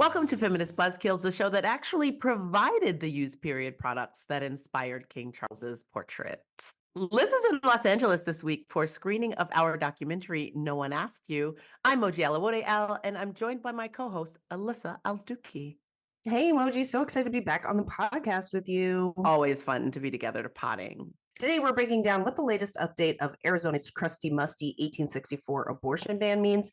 Welcome to Feminist Buzzkills, the show that actually provided the used period products that inspired King Charles's portrait. Liz is in Los Angeles this week for a screening of our documentary, No One Asked You. I'm MOJI Al, and I'm joined by my co-host, Alyssa Al-Dookhi. Hey, Moji, so excited to be back on the podcast with you. Always fun to be together to potting. Today, we're breaking down what the latest update of Arizona's crusty, musty 1864 abortion ban means,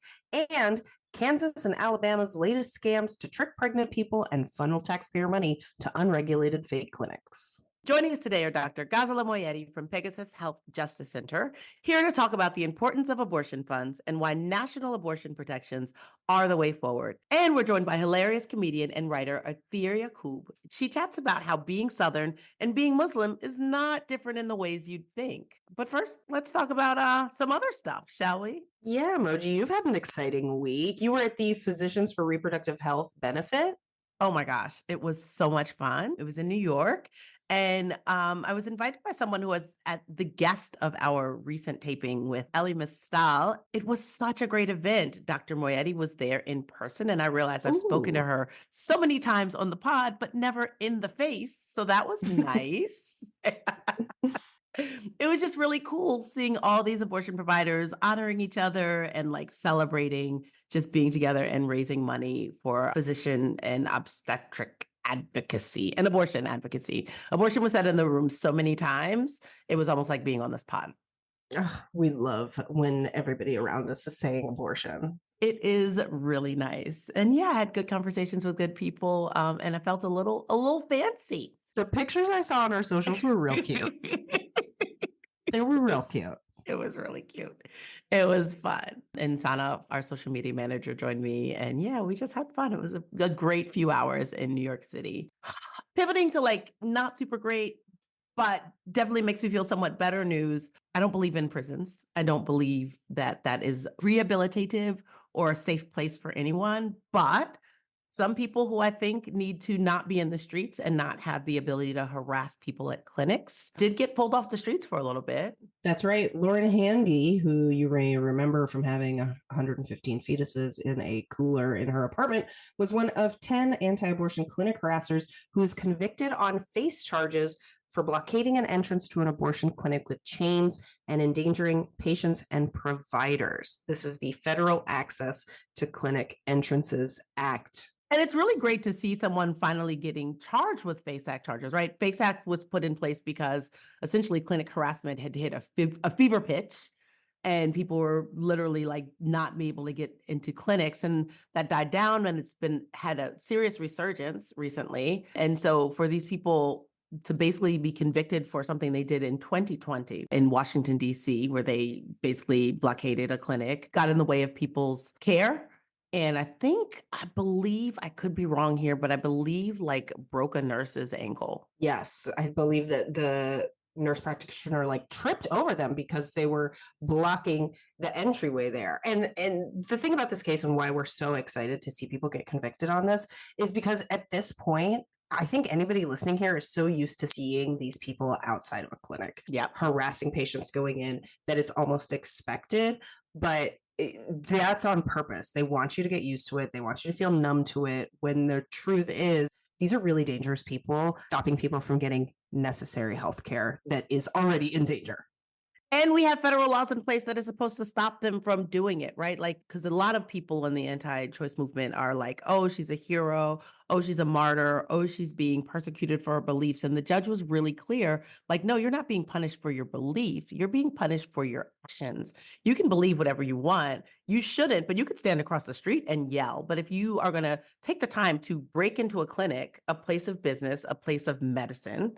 and Kansas and Alabama's latest scams to trick pregnant people and funnel taxpayer money to unregulated fake clinics. Joining us today are Dr. Ghazaleh Moayedi from Pegasus Health Justice Center, here to talk about the importance of abortion funds and why national abortion protections are the way forward. And we're joined by hilarious comedian and writer Atheer Yacoub. She chats about how being Southern and being Muslim is not different in the ways you'd think. But first, let's talk about some other stuff, shall we? Yeah, Moji, you've had an exciting week. You were at the Physicians for Reproductive Health benefit. Oh my gosh, it was so much fun. It was in New York. And I was invited by someone who was at the guest of our recent taping with Ellie Mistal. It was such a great event. Dr. Moayedi was there in person, and I realized I've spoken to her so many times on the pod, but never in the face. So that was nice. It was just really cool seeing all these abortion providers honoring each other and like celebrating just being together and raising money for physician and obstetric advocacy and abortion advocacy. Abortion was said in the room so many times, it was almost like being on this pod. We love when everybody around us is saying abortion. It is really nice. And yeah, I had good conversations with good people, and I felt a little fancy. The pictures I saw on our socials were real cute. They were real cute. It was really cute. It was fun. And Sana, our social media manager, joined me. And yeah, we just had fun. It was a great few hours in New York City. Pivoting to like not super great, but definitely makes me feel somewhat better news. I don't believe in prisons. I don't believe that that is rehabilitative or a safe place for anyone. But some people who I think need to not be in the streets and not have the ability to harass people at clinics did get pulled off the streets for a little bit. That's right. Lauren Handy, who you may remember from having 115 fetuses in a cooler in her apartment, was one of 10 anti-abortion clinic harassers who was convicted on face charges for blockading an entrance to an abortion clinic with chains and endangering patients and providers. This is the Federal Access to Clinic Entrances Act. And it's really great to see someone finally getting charged with FACE Act charges, right? FACE Act was put in place because essentially clinic harassment had hit a fever pitch and people were literally like not be able to get into clinics, and that died down, and it's had a serious resurgence recently. And so for these people to basically be convicted for something they did in 2020 in Washington, D.C., where they basically blockaded a clinic, got in the way of people's care. And I believe, I could be wrong here, but I believe like broke a nurse's ankle. Yes, I believe that the nurse practitioner like tripped over them because they were blocking the entryway there. And the thing about this case and why we're so excited to see people get convicted on this is because at this point, I think anybody listening here is so used to seeing these people outside of a clinic, harassing patients going in, that it's almost expected. But that's on purpose. They want you to get used to it. They want you to feel numb to it, when the truth is these are really dangerous people, stopping people from getting necessary health care that is already in danger. And we have federal laws in place that is supposed to stop them from doing it, right? Like, because a lot of people in the anti-choice movement are like, oh, she's a hero. Oh, she's a martyr. Oh, she's being persecuted for her beliefs. And the judge was really clear, like, no, you're not being punished for your belief. You're being punished for your actions. You can believe whatever you want. You shouldn't, but you could stand across the street and yell. But if you are going to take the time to break into a clinic, a place of business, a place of medicine,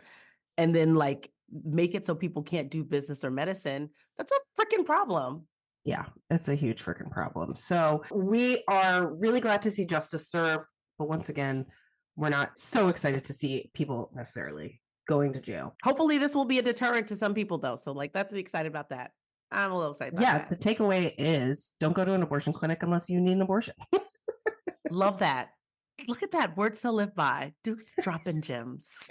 and then like make it so people can't do business or medicine, that's a freaking problem. Yeah, it's a huge freaking problem. So we are really glad to see justice served. But once again, we're not so excited to see people necessarily going to jail. Hopefully this will be a deterrent to some people though. So like, let's be excited about that. I'm a little excited about that. The takeaway is don't go to an abortion clinic unless you need an abortion. Love that. Look at that. Words to live by. Dooks dropping gems.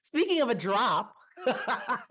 Speaking of a drop.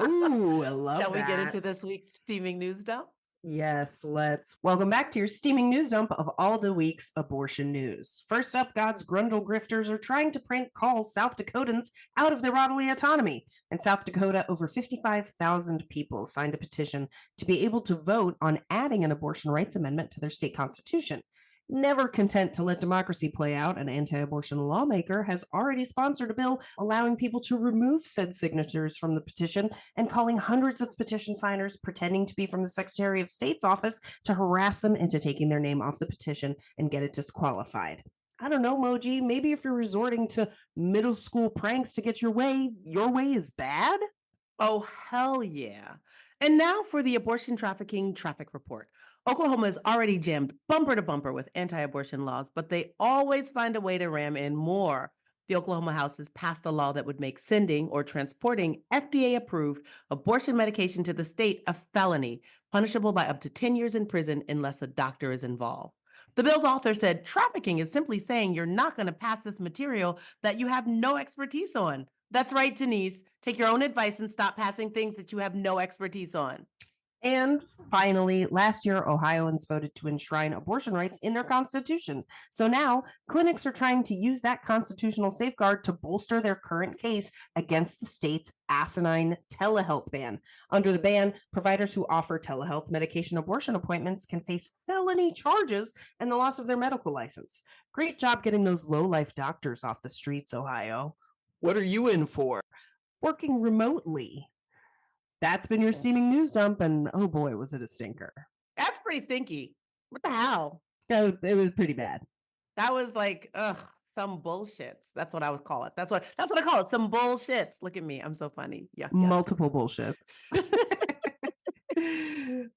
Ooh, I love that. Shall we get into this week's steaming news dump? Yes, let's. Welcome back to your steaming news dump of all the week's abortion news. First up, God's grundle grifters are trying to prank call South Dakotans out of their bodily autonomy. In South Dakota, over 55,000 people signed a petition to be able to vote on adding an abortion rights amendment to their state constitution. Never content to let democracy play out, an anti-abortion lawmaker has already sponsored a bill allowing people to remove said signatures from the petition and calling hundreds of petition signers pretending to be from the Secretary of State's office to harass them into taking their name off the petition and get it disqualified. I don't know, Moji. Maybe if you're resorting to middle school pranks to get your way is bad? Oh, hell yeah. And now for the abortion trafficking traffic report. Oklahoma is already jammed bumper to bumper with anti-abortion laws, but they always find a way to ram in more. The Oklahoma House has passed a law that would make sending or transporting FDA-approved abortion medication to the state a felony, punishable by up to 10 years in prison unless a doctor is involved. The bill's author said trafficking is simply saying you're not going to pass this material that you have no expertise on. That's right, Denise. Take your own advice and stop passing things that you have no expertise on. And finally, last year, Ohioans voted to enshrine abortion rights in their constitution. So now clinics are trying to use that constitutional safeguard to bolster their current case against the state's asinine telehealth ban. Under the ban, providers who offer telehealth medication abortion appointments can face felony charges and the loss of their medical license. Great job getting those low-life doctors off the streets, Ohio. What are you in for? Working remotely. That's been your steaming news dump, and oh boy, was it a stinker. That's pretty stinky. What the hell? It was pretty bad. That was like, some bullshits. That's what I would call it. That's what I call it. Some bullshits. Look at me. I'm so funny. Yeah. Multiple bullshits.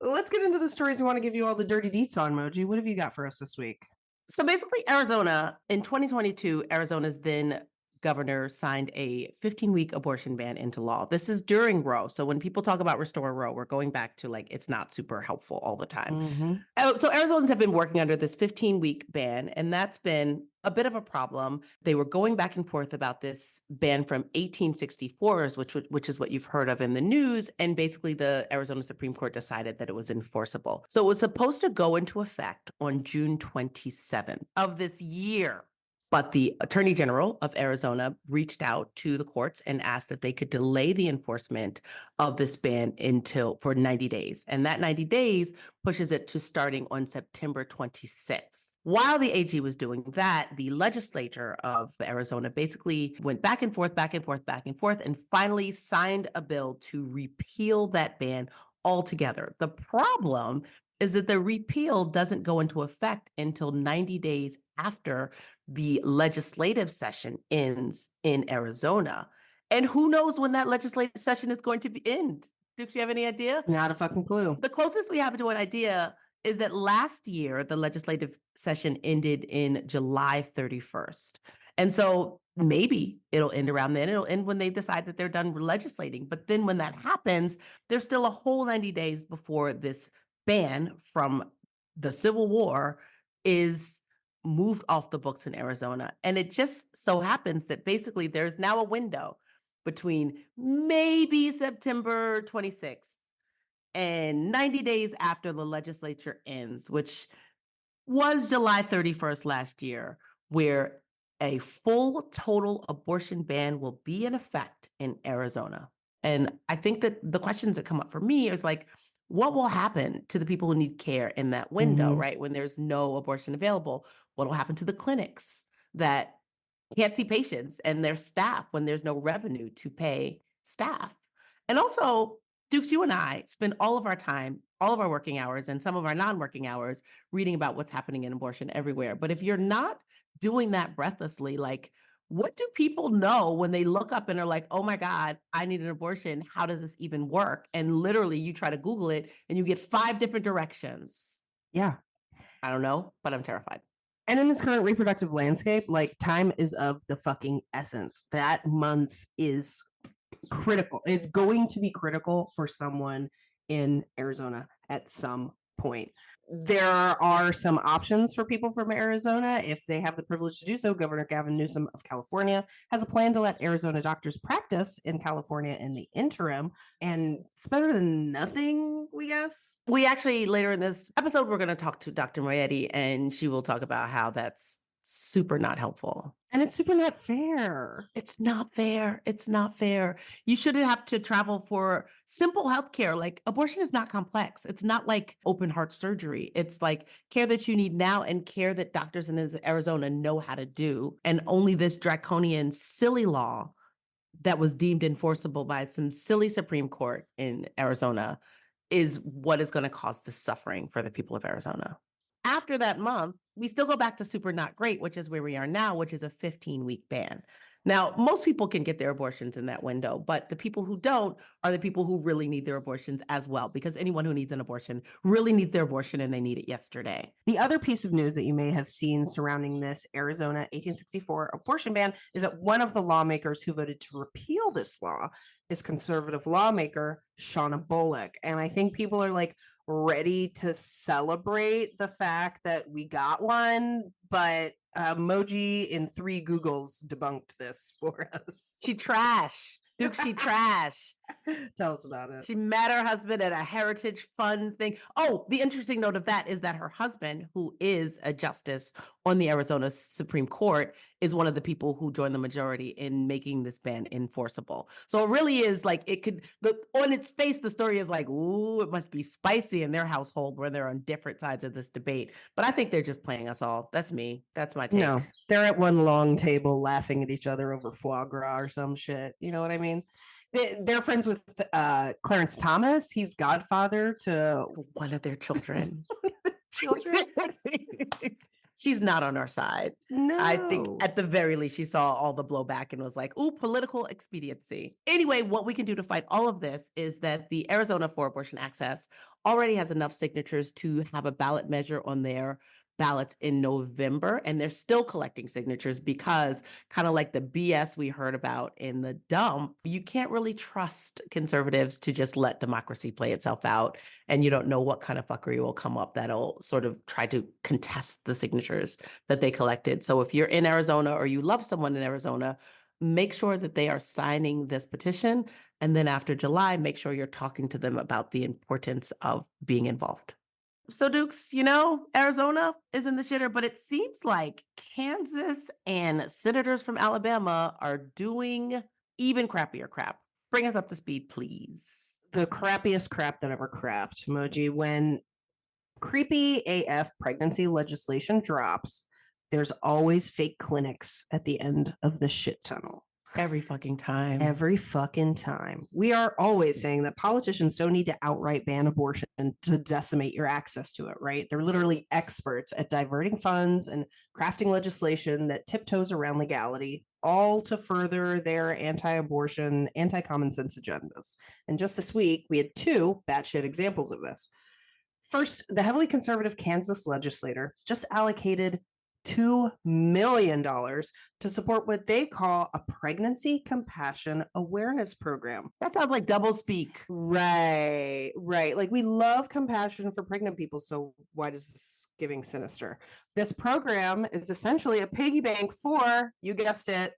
Let's get into the stories we want to give you all the dirty deets on, Moji. What have you got for us this week? So basically, Arizona, in 2022, Arizona's then governor signed a 15-week abortion ban into law. This is during Roe. So when people talk about restore Roe, we're going back to like, it's not super helpful all the time. Mm-hmm. So Arizonans have been working under this 15-week ban, and that's been a bit of a problem. They were going back and forth about this ban from 1864s, which is what you've heard of in the news. And basically the Arizona Supreme Court decided that it was enforceable. So it was supposed to go into effect on June 27th of this year. But the Attorney General of Arizona reached out to the courts and asked if they could delay the enforcement of this ban for 90 days. And that 90 days pushes it to starting on September 26th. While the AG was doing that, the legislature of Arizona basically went back and forth, and finally signed a bill to repeal that ban altogether. The problem is that the repeal doesn't go into effect until 90 days after the legislative session ends in Arizona. And who knows when that legislative session is going to end? Dooks, you have any idea? Not a fucking clue. The closest we have to an idea is that last year, the legislative session ended in July 31st. And so maybe it'll end around then. It'll end when they decide that they're done legislating. But then when that happens, there's still a whole 90 days before this ban from the Civil War is moved off the books in Arizona. And it just so happens that basically there's now a window between maybe September 26th and 90 days after the legislature ends, which was July 31st last year, where a full total abortion ban will be in effect in Arizona. And I think that the questions that come up for me is like, what will happen to the people who need care in that window, right? When there's no abortion available, what will happen to the clinics that can't see patients and their staff when there's no revenue to pay staff? And also, Dooks, you and I spend all of our time, all of our working hours and some of our non-working hours reading about what's happening in abortion everywhere. But if you're not doing that breathlessly, like, what do people know when they look up and are like, oh my God, I need an abortion. How does this even work? And literally you try to Google it and you get 5 different directions. Yeah. I don't know, but I'm terrified. And in this current reproductive landscape, like, time is of the fucking essence. That month is critical. It's going to be critical for someone in Arizona at some point. There are some options for people from Arizona if they have the privilege to do so. Governor Gavin Newsom of California has a plan to let Arizona doctors practice in California in the interim, and it's better than nothing, we guess. We actually, later in this episode, we're going to talk to Dr. Moayedi, and she will talk about how that's super not helpful. And it's super not fair. It's not fair. It's not fair. You shouldn't have to travel for simple healthcare. Like, abortion is not complex. It's not like open heart surgery. It's like care that you need now and care that doctors in Arizona know how to do. And only this draconian, silly law that was deemed enforceable by some silly Supreme Court in Arizona is what is going to cause the suffering for the people of Arizona. After that month, we still go back to super not great, which is where we are now, which is a 15-week ban. Now, most people can get their abortions in that window, but the people who don't are the people who really need their abortions as well, because anyone who needs an abortion really needs their abortion and they need it yesterday. The other piece of news that you may have seen surrounding this Arizona 1864 abortion ban is that one of the lawmakers who voted to repeal this law is conservative lawmaker Shauna Bullock. And I think people are like ready to celebrate the fact that we got one, but MOJI in 3 Googles debunked this for us. She trash. Dooks, she trash. Tell us about it. She met her husband at a heritage fund thing. Oh, the interesting note of that is that her husband, who is a justice on the Arizona Supreme Court, is one of the people who joined the majority in making this ban enforceable. So it really is like on its face, the story is like, ooh, it must be spicy in their household where they're on different sides of this debate. But I think they're just playing us all. That's me. That's my take. No, they're at one long table laughing at each other over foie gras or some shit. You know what I mean? They're friends with Clarence Thomas. He's godfather to one of their children. Children? She's not on our side. No. I think at the very least, she saw all the blowback and was like, ooh, political expediency. Anyway, what we can do to fight all of this is that the Arizona for Abortion Access already has enough signatures to have a ballot measure on their ballots in November, and they're still collecting signatures because, kind of like the BS we heard about in the dump, you can't really trust conservatives to just let democracy play itself out, and you don't know what kind of fuckery will come up that'll sort of try to contest the signatures that they collected. So if you're in Arizona or you love someone in Arizona, make sure that they are signing this petition, and then after July, make sure you're talking to them about the importance of being involved. So Dooks, Arizona is in the shitter, but it seems like Kansas and senators from Alabama are doing even crappier crap. Bring us up to speed, please. The crappiest crap that ever crapped, MOJI. When creepy AF pregnancy legislation drops, there's always fake clinics at the end of the shit tunnel. Every fucking time. Every fucking time. We are always saying that politicians don't need to outright ban abortion to decimate your access to it, right? They're literally experts at diverting funds and crafting legislation that tiptoes around legality, all to further their anti-abortion, anti-common sense agendas. And just this week, we had 2 batshit examples of this. First, the heavily conservative Kansas legislator just allocated $2 million to support what they call a pregnancy compassion awareness program. That sounds like double speak. Right. Like, we love compassion for pregnant people, so why does this giving sinister? This program is essentially a piggy bank for, you guessed it,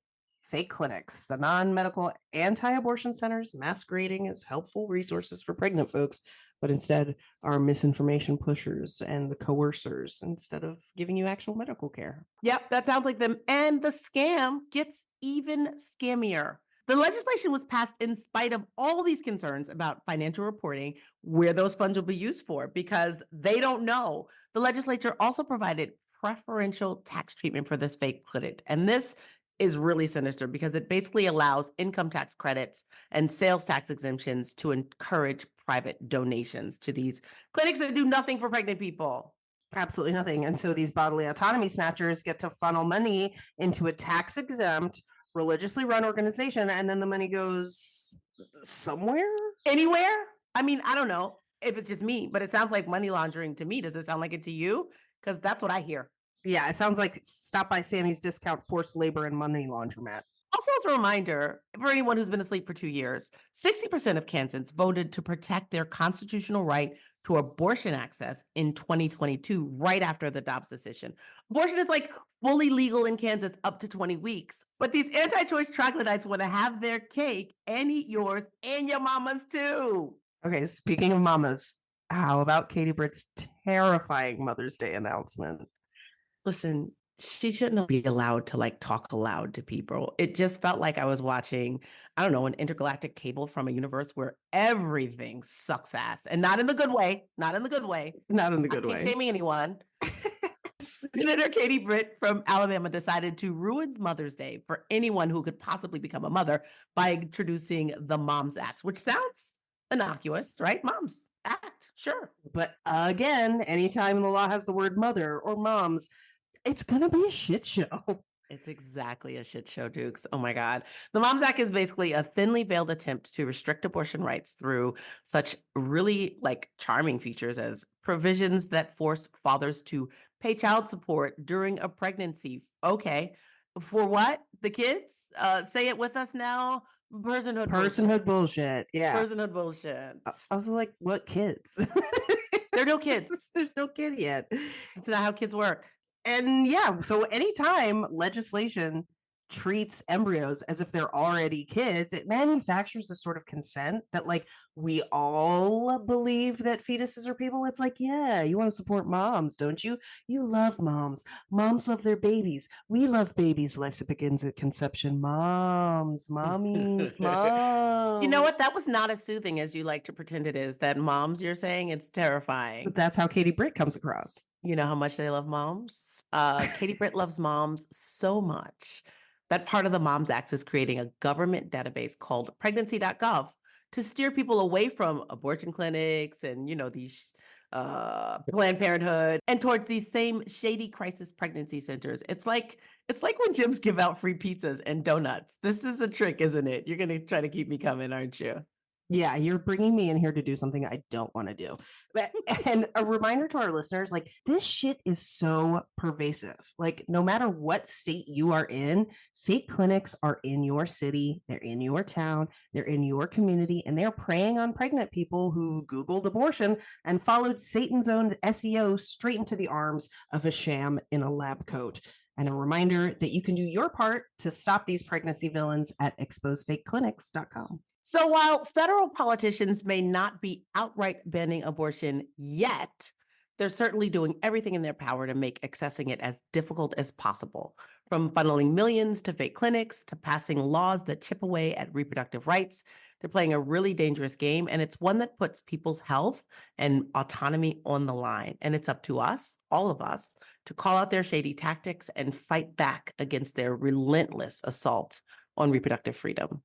fake clinics, the non-medical anti-abortion centers masquerading as helpful resources for pregnant folks, but instead are misinformation pushers and the coercers instead of giving you actual medical care. Yep, that sounds like them. And the scam gets even scammier. The legislation was passed in spite of all these concerns about financial reporting, where those funds will be used for, because they don't know. The legislature also provided preferential tax treatment for this fake clinic. And this is really sinister because it basically allows income tax credits and sales tax exemptions to encourage private donations to these clinics that do nothing for pregnant people. Absolutely nothing. And so these bodily autonomy snatchers get to funnel money into a tax-exempt, religiously run organization, and then the money goes somewhere? Anywhere? I mean, I don't know if it's just me, but it sounds like money laundering to me. Does it sound like it to you? Because that's what I hear. Yeah, it sounds like Stop by Sammy's discount forced labor and money laundromat. Also, as a reminder, for anyone who's been asleep for 2 years, 60% of Kansans voted to protect their constitutional right to abortion access in 2022, right after the Dobbs decision. Abortion is like fully legal in Kansas up to 20 weeks. But these anti-choice troglodytes want to have their cake and eat yours and your mama's too. Okay, speaking of mamas, how about Katie Britt's terrifying Mother's Day announcement? Listen, she shouldn't be allowed to like talk aloud to people. It just felt like I was watching, I don't know, an intergalactic cable from a universe where everything sucks ass, and not in the good way, not in the good way. Not in the I good can't way. shaming anyone. Senator Katie Britt from Alabama decided to ruin Mother's Day for anyone who could possibly become a mother by introducing the Moms Act, which sounds innocuous, right? Moms Act, sure. But again, anytime the law has the word mother or moms, it's going to be a shit show. It's exactly a shit show, Dooks. Oh my God. The Moms Act is basically a thinly veiled attempt to restrict abortion rights through such really like charming features as provisions that force fathers to pay child support during a pregnancy. Okay. For what? The kids? Say it with us now. Personhood bullshit. Yeah. Personhood bullshit. I was like, what kids? There are no kids. There's no kid yet. That's not how kids work. And yeah, so anytime legislation treats embryos as if they're already kids, it manufactures a sort of consent that like we all believe that fetuses are people. It's like, yeah, you want to support moms, don't you? You love moms. Moms love their babies. We love babies. Life begins at conception. Moms, mommies, moms. You know what? That was not as soothing as you like to pretend it is. That moms, you're saying, it's terrifying. But that's how Katie Britt comes across. You know how much they love moms? Katie Britt loves moms so much that part of the Moms Act is creating a government database called pregnancy.gov to steer people away from abortion clinics and, you know, these Planned Parenthood and towards these same shady crisis pregnancy centers. It's like when gyms give out free pizzas and donuts. This is a trick, isn't it? You're going to try to keep me coming, aren't you? Yeah, you're bringing me in here to do something I don't want to do. And a reminder to our listeners, like this shit is so pervasive. Like no matter what state you are in, fake clinics are in your city, they're in your town, they're in your community, and they're preying on pregnant people who Googled abortion and followed Satan's own SEO straight into the arms of a sham in a lab coat. And a reminder that you can do your part to stop these pregnancy villains at exposefakeclinics.com. So while federal politicians may not be outright banning abortion yet, they're certainly doing everything in their power to make accessing it as difficult as possible, from funneling millions to fake clinics to passing laws that chip away at reproductive rights. They're playing a really dangerous game, and it's one that puts people's health and autonomy on the line. And it's up to us, all of us, to call out their shady tactics and fight back against their relentless assault on reproductive freedom.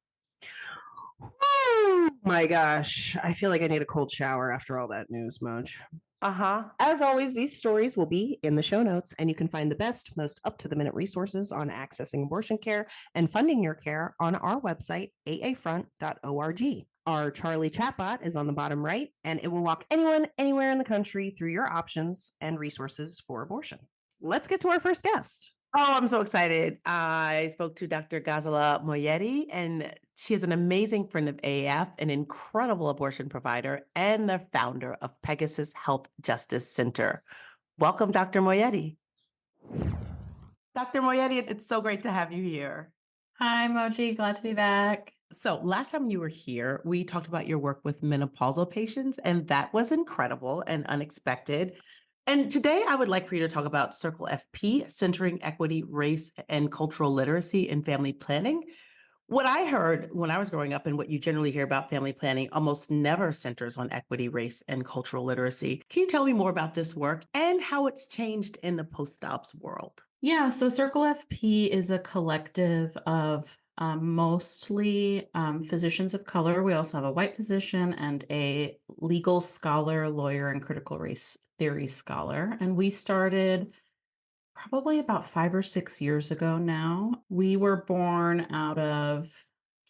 Oh my gosh. I feel like I need a cold shower after all that news, Moj. As always, these stories will be in the show notes, and you can find the best, most up-to-the-minute resources on accessing abortion care and funding your care on our website, aafront.org. Our Charlie chatbot is on the bottom right, and it will walk anyone, anywhere in the country through your options and resources for abortion. Let's get to our first guest. Oh, I'm so excited. I spoke to Dr. Ghazaleh Moayedi, and she is an amazing friend of AAF, an incredible abortion provider, and the founder of Pegasus Health Justice Center. Welcome, Dr. Moayedi. Dr. Moayedi, it's so great to have you here. Hi, Moji. Glad to be back. So last time you were here, we talked about your work with menopausal patients, and that was incredible and unexpected. And today I would like for you to talk about Circle FP, Centering Equity, Race, and Cultural Literacy in Family Planning. What I heard when I was growing up and what you generally hear about family planning almost never centers on equity, race, and cultural literacy. Can you tell me more about this work and how it's changed in the post-ops world? Yeah, so Circle FP is a collective of mostly physicians of color. We also have a white physician and a legal scholar, lawyer, and critical race theory scholar. And we started probably about 5 or 6 years ago now. We were born out of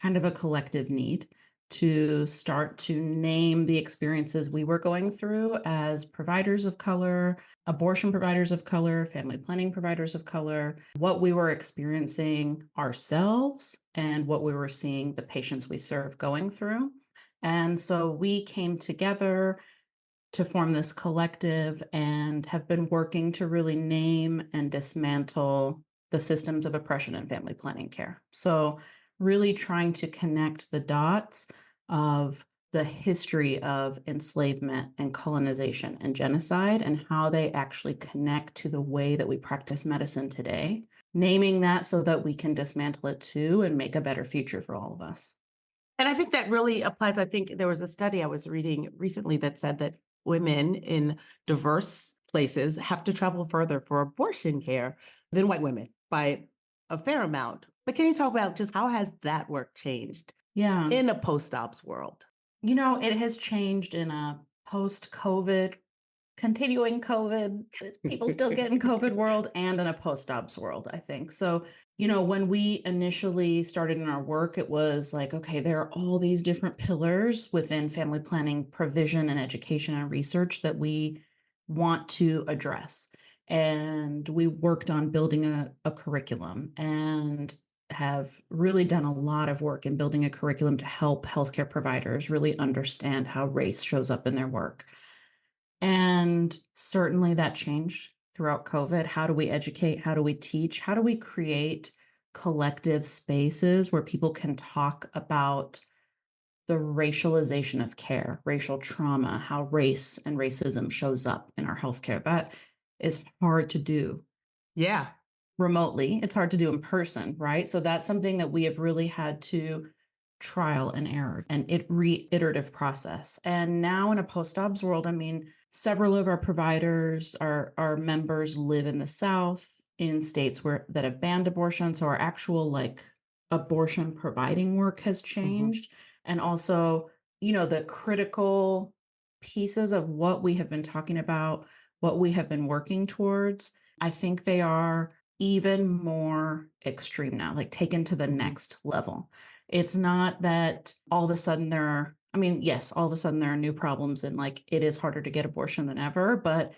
kind of a collective need to start to name the experiences we were going through as providers of color, abortion providers of color, family planning providers of color, what we were experiencing ourselves and what we were seeing the patients we serve going through. And so we came together to form this collective and have been working to really name and dismantle the systems of oppression in family planning care. So really trying to connect the dots of the history of enslavement and colonization and genocide and how they actually connect to the way that we practice medicine today, naming that so that we can dismantle it too and make a better future for all of us. And I think that really applies. I think there was a study I was reading recently that said that women in diverse places have to travel further for abortion care than white women by a fair amount. But can you talk about just how has that work changed Yeah. in a post-ops world? You know, it has changed in a post-COVID, continuing COVID, people still getting COVID world, and in a post-ops world, I think. So, you know, when we initially started in our work, it was like, okay, there are all these different pillars within family planning provision and education and research that we want to address. And we worked on building a curriculum and have really done a lot of work in building a curriculum to help healthcare providers really understand how race shows up in their work. And certainly that changed throughout COVID. How do we educate? How do we teach? How do we create collective spaces where people can talk about the racialization of care, racial trauma, how race and racism shows up in our healthcare? That is hard to do Yeah. remotely. It's hard to do in person, right? So that's something that we have really had to trial and error and reiterative process. And now in a post-ops world, I mean, several of our providers, our members live in the South, in states that have banned abortion. So our actual like abortion providing work has changed. And also, you know, the critical pieces of what we have been talking about, what we have been working towards, I think they are even more extreme now, like taken to the next level. It's not that all of a sudden yes, all of a sudden there are new problems and like it is harder to get abortion than ever, but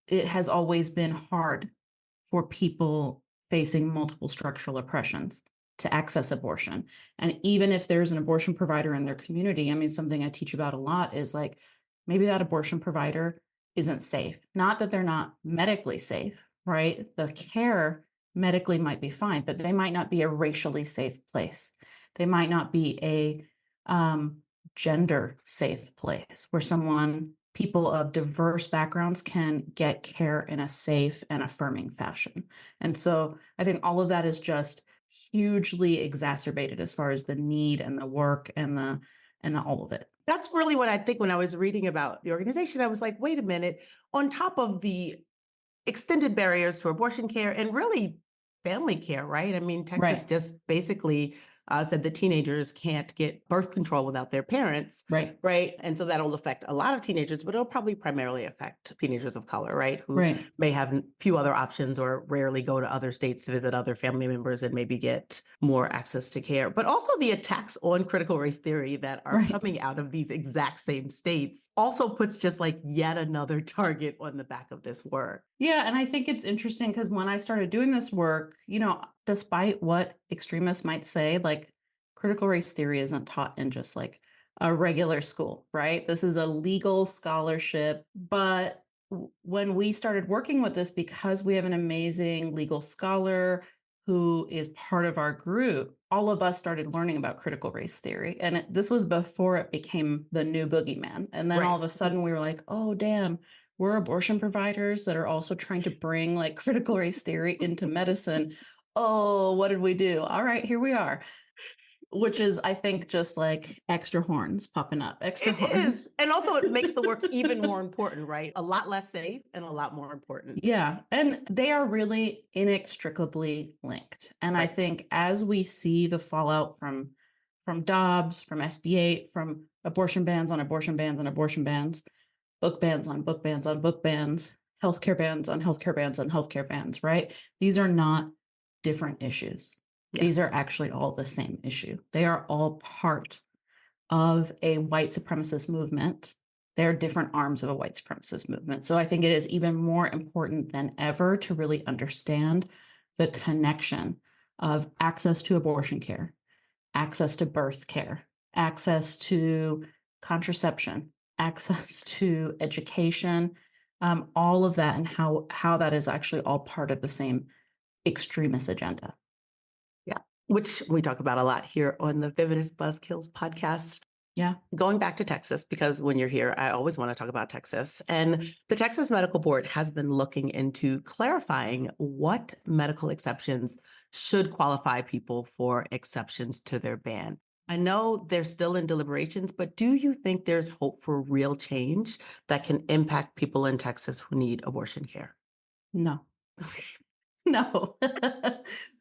it has always been hard for people facing multiple structural oppressions to access abortion. And even if there's an abortion provider in their community, I mean, something I teach about a lot is like maybe that abortion provider isn't safe. Not that they're not medically safe, right? The care medically might be fine, but they might not be a racially safe place. They might not be a gender safe place where people of diverse backgrounds can get care in a safe and affirming fashion. And so I think all of that is just hugely exacerbated as far as the need and the work and the all of it. That's really what I think when I was reading about the organization. I was like, wait a minute, on top of the extended barriers to abortion care and really family care, right? I mean, Texas Right. just basically said that teenagers can't get birth control without their parents. Right. Right. And so that'll affect a lot of teenagers, but it'll probably primarily affect teenagers of color, right? Who Right. may have few other options or rarely go to other states to visit other family members and maybe get more access to care. But also the attacks on critical race theory that are Right. coming out of these exact same states also puts just like yet another target on the back of this work. Yeah, and I think it's interesting because when I started doing this work, you know, despite what extremists might say, like critical race theory isn't taught in just like a regular school, right? This is a legal scholarship. But when we started working with this, because we have an amazing legal scholar who is part of our group, all of us started learning about critical race theory. And this was before it became the new boogeyman. And then all of a sudden we were like, oh, damn. We're abortion providers that are also trying to bring like critical race theory into medicine. Oh, what did we do? All right, here we are. Which is, I think, just like extra horns popping up. Extra horns. Is. And also it makes the work even more important, right? A lot less safe and a lot more important. Yeah. And they are really inextricably linked. And I think as we see the fallout from Dobbs, from SB8, from abortion bans on abortion bans on abortion bans, book bans on book bans on book bans, healthcare bans on healthcare bans on healthcare bans, right? These are not different issues. Yes. These are actually all the same issue. They are all part of a white supremacist movement. They're different arms of a white supremacist movement. So I think it is even more important than ever to really understand the connection of access to abortion care, access to birth care, access to contraception, access to education, all of that, and how that is actually all part of the same extremist agenda. Yeah, which we talk about a lot here on the Feminist Buzzkills podcast. Yeah. Going back to Texas, because when you're here, I always want to talk about Texas. And the Texas Medical Board has been looking into clarifying what medical exceptions should qualify people for exceptions to their ban. I know they're still in deliberations, but do you think there's hope for real change that can impact people in Texas who need abortion care? No. No.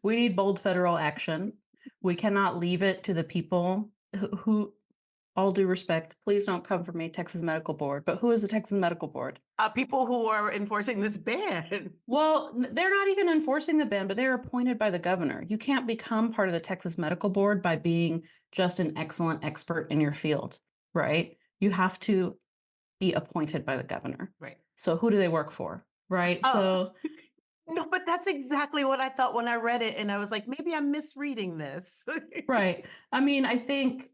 We need bold federal action. We cannot leave it to the people who, all due respect, please don't come for me, Texas Medical Board. But who is the Texas Medical Board? People who are enforcing this ban. Well, they're not even enforcing the ban, but they're appointed by the governor. You can't become part of the Texas Medical Board by being just an excellent expert in your field, right? You have to be appointed by the governor. Right. So who do they work for, right? Oh. So no, but that's exactly what I thought when I read it. And I was like, maybe I'm misreading this. right. I mean, I think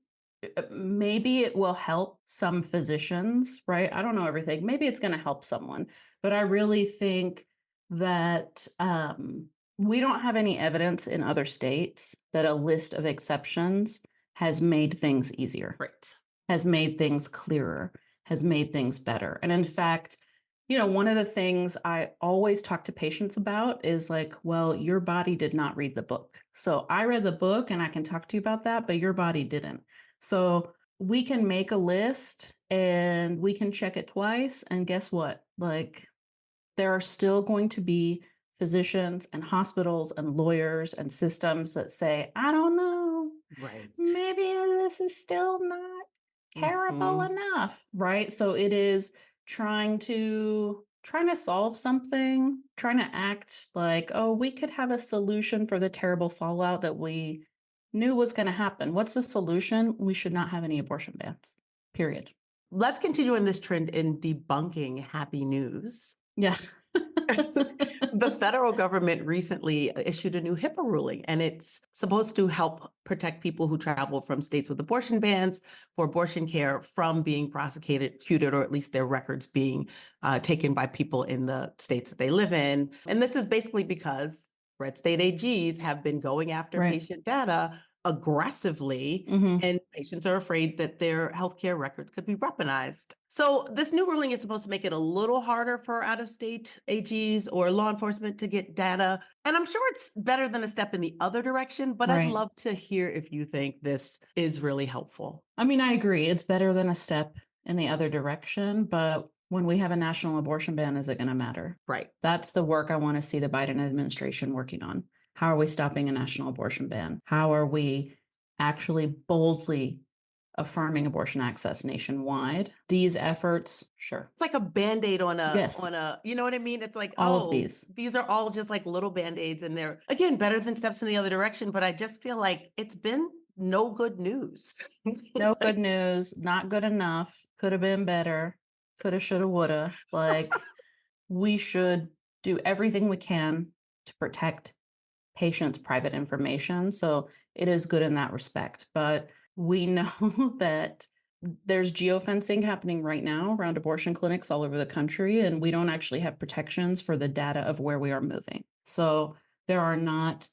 maybe it will help some physicians, right? I don't know everything. Maybe it's going to help someone, but I really think that we don't have any evidence in other states that a list of exceptions has made things easier, Right. has made things clearer, has made things better. And in fact, you know, one of the things I always talk to patients about is like, well, your body did not read the book. So I read the book and I can talk to you about that, but your body didn't. So we can make a list and we can check it twice. And guess what? Like, there are still going to be physicians and hospitals and lawyers and systems that say, I don't know, Right. maybe this is still not terrible enough, right? So it is trying to solve something, trying to act like, oh, we could have a solution for the terrible fallout that we knew was going to happen. What's the solution? We should not have any abortion bans, period. Let's continue in this trend in debunking happy news. Yeah. The federal government recently issued a new Hippa ruling, and it's supposed to help protect people who travel from states with abortion bans for abortion care from being prosecuted, or at least their records being taken by people in the states that they live in. And this is basically because red state AGs have been going after Right. patient data aggressively, and patients are afraid that their healthcare records could be weaponized. So this new ruling is supposed to make it a little harder for out-of-state AGs or law enforcement to get data. And I'm sure it's better than a step in the other direction, but I'd Right. love to hear if you think this is really helpful. I mean, I agree. It's better than a step in the other direction, but when we have a national abortion ban, is it going to matter? Right. That's the work I want to see the Biden administration working on. How are we stopping a national abortion ban? How are we actually boldly affirming abortion access nationwide? These efforts, sure. It's like a Band-Aid on a, Yes. you know what I mean? It's like, All of these are all just like little Band-Aids, and they're, again, better than steps in the other direction. But I just feel like it's been no good news. No good news, not good enough, could have been better, coulda, shoulda, woulda. Like, we should do everything we can to protect patients' private information. So it is good in that respect. But we know that there's geofencing happening right now around abortion clinics all over the country, and we don't actually have protections for the data of where we are moving. So there are not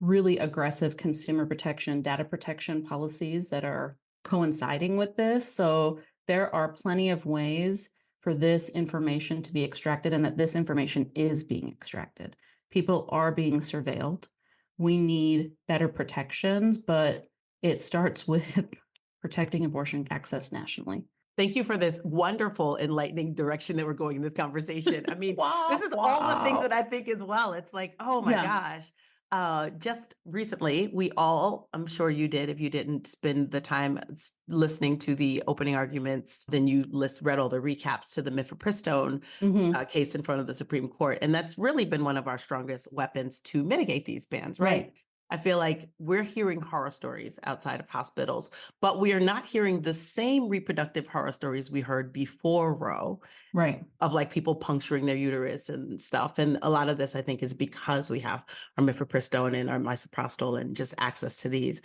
really aggressive consumer protection, data protection policies that are coinciding with this. So there are plenty of ways for this information to be extracted, and that this information is being extracted. People are being surveilled. We need better protections, but it starts with protecting abortion access nationally. Thank you for this wonderful, enlightening direction that we're going in this conversation. I mean, this is all the things that I think as well. It's like, oh my gosh. Just recently, we all, I'm sure you did, if you didn't spend the time listening to the opening arguments, then you read all the recaps to the mifepristone case in front of the Supreme Court. And that's really been one of our strongest weapons to mitigate these bans, right? I feel like we're hearing horror stories outside of hospitals, but we are not hearing the same reproductive horror stories we heard before Roe. Right. Of like people puncturing their uterus and stuff. And a lot of this, I think, is because we have our mifepristone and our misoprostol and just access to these.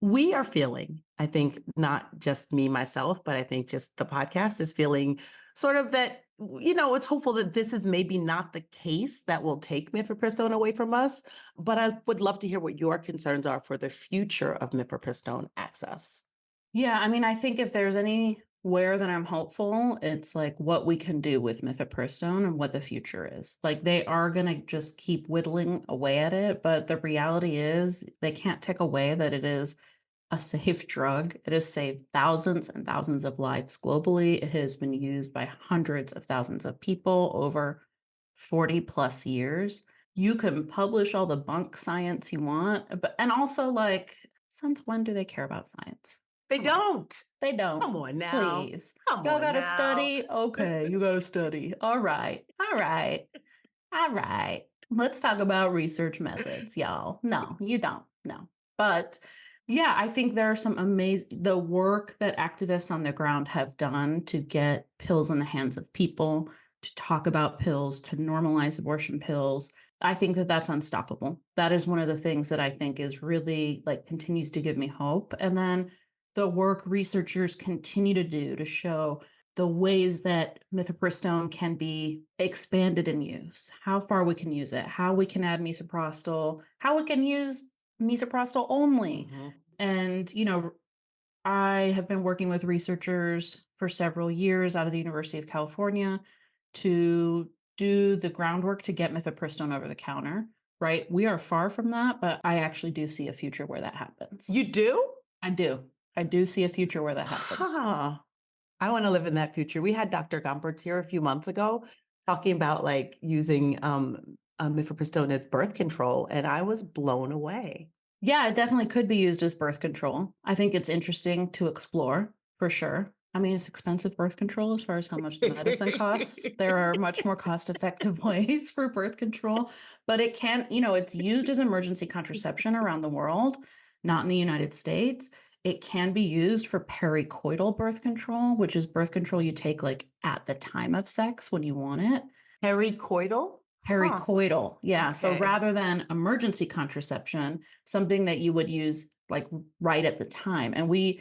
we are feeling, I think not just me, myself, but I think just the podcast is feeling sort of that, it's hopeful that this is maybe not the case that will take mifepristone away from us. But I would love to hear what your concerns are for the future of mifepristone access. Yeah, I mean, I think if there's anywhere that I'm hopeful, it's like what we can do with mifepristone and what the future is. Like they are going to just keep whittling away at it, but the reality is they can't take away that it is a safe drug. It has saved thousands and thousands of lives globally. It has been used by hundreds of thousands of people over 40 plus years. You can publish all the bunk science you want, but and also like, since when do they care about science? They don't. They don't. Come on now. Please. Come Y'all on gotta now. study? Okay, you gotta study. All right. All right. All right. Let's talk about research methods, y'all. No, you don't. No. But yeah, I think there are some the work that activists on the ground have done to get pills in the hands of people, to talk about pills, to normalize abortion pills. I think that that's unstoppable. That is one of the things that I think is really like continues to give me hope. And then the work researchers continue to do to show the ways that mifepristone can be expanded in use, how far we can use it, how we can add misoprostol, how we can use misoprostol only. Mm-hmm. And, I have been working with researchers for several years out of the University of California to do the groundwork to get mifepristone over the counter, right? We are far from that, but I actually do see a future where that happens. You do? I do. I do see a future where that happens. Huh. I want to live in that future. We had Dr. Gompertz here a few months ago talking about like using mifepristone as birth control, and I was blown away. Yeah, it definitely could be used as birth control. I think it's interesting to explore for sure. I mean, it's expensive birth control as far as how much the medicine costs. There are much more cost-effective ways for birth control, but it can, it's used as emergency contraception around the world, not in the United States. It can be used for pericoital birth control, which is birth control you take like at the time of sex when you want it. Pericoital? Pericoital. Yeah. So Okay. rather than emergency contraception, something that you would use like right at the time. And we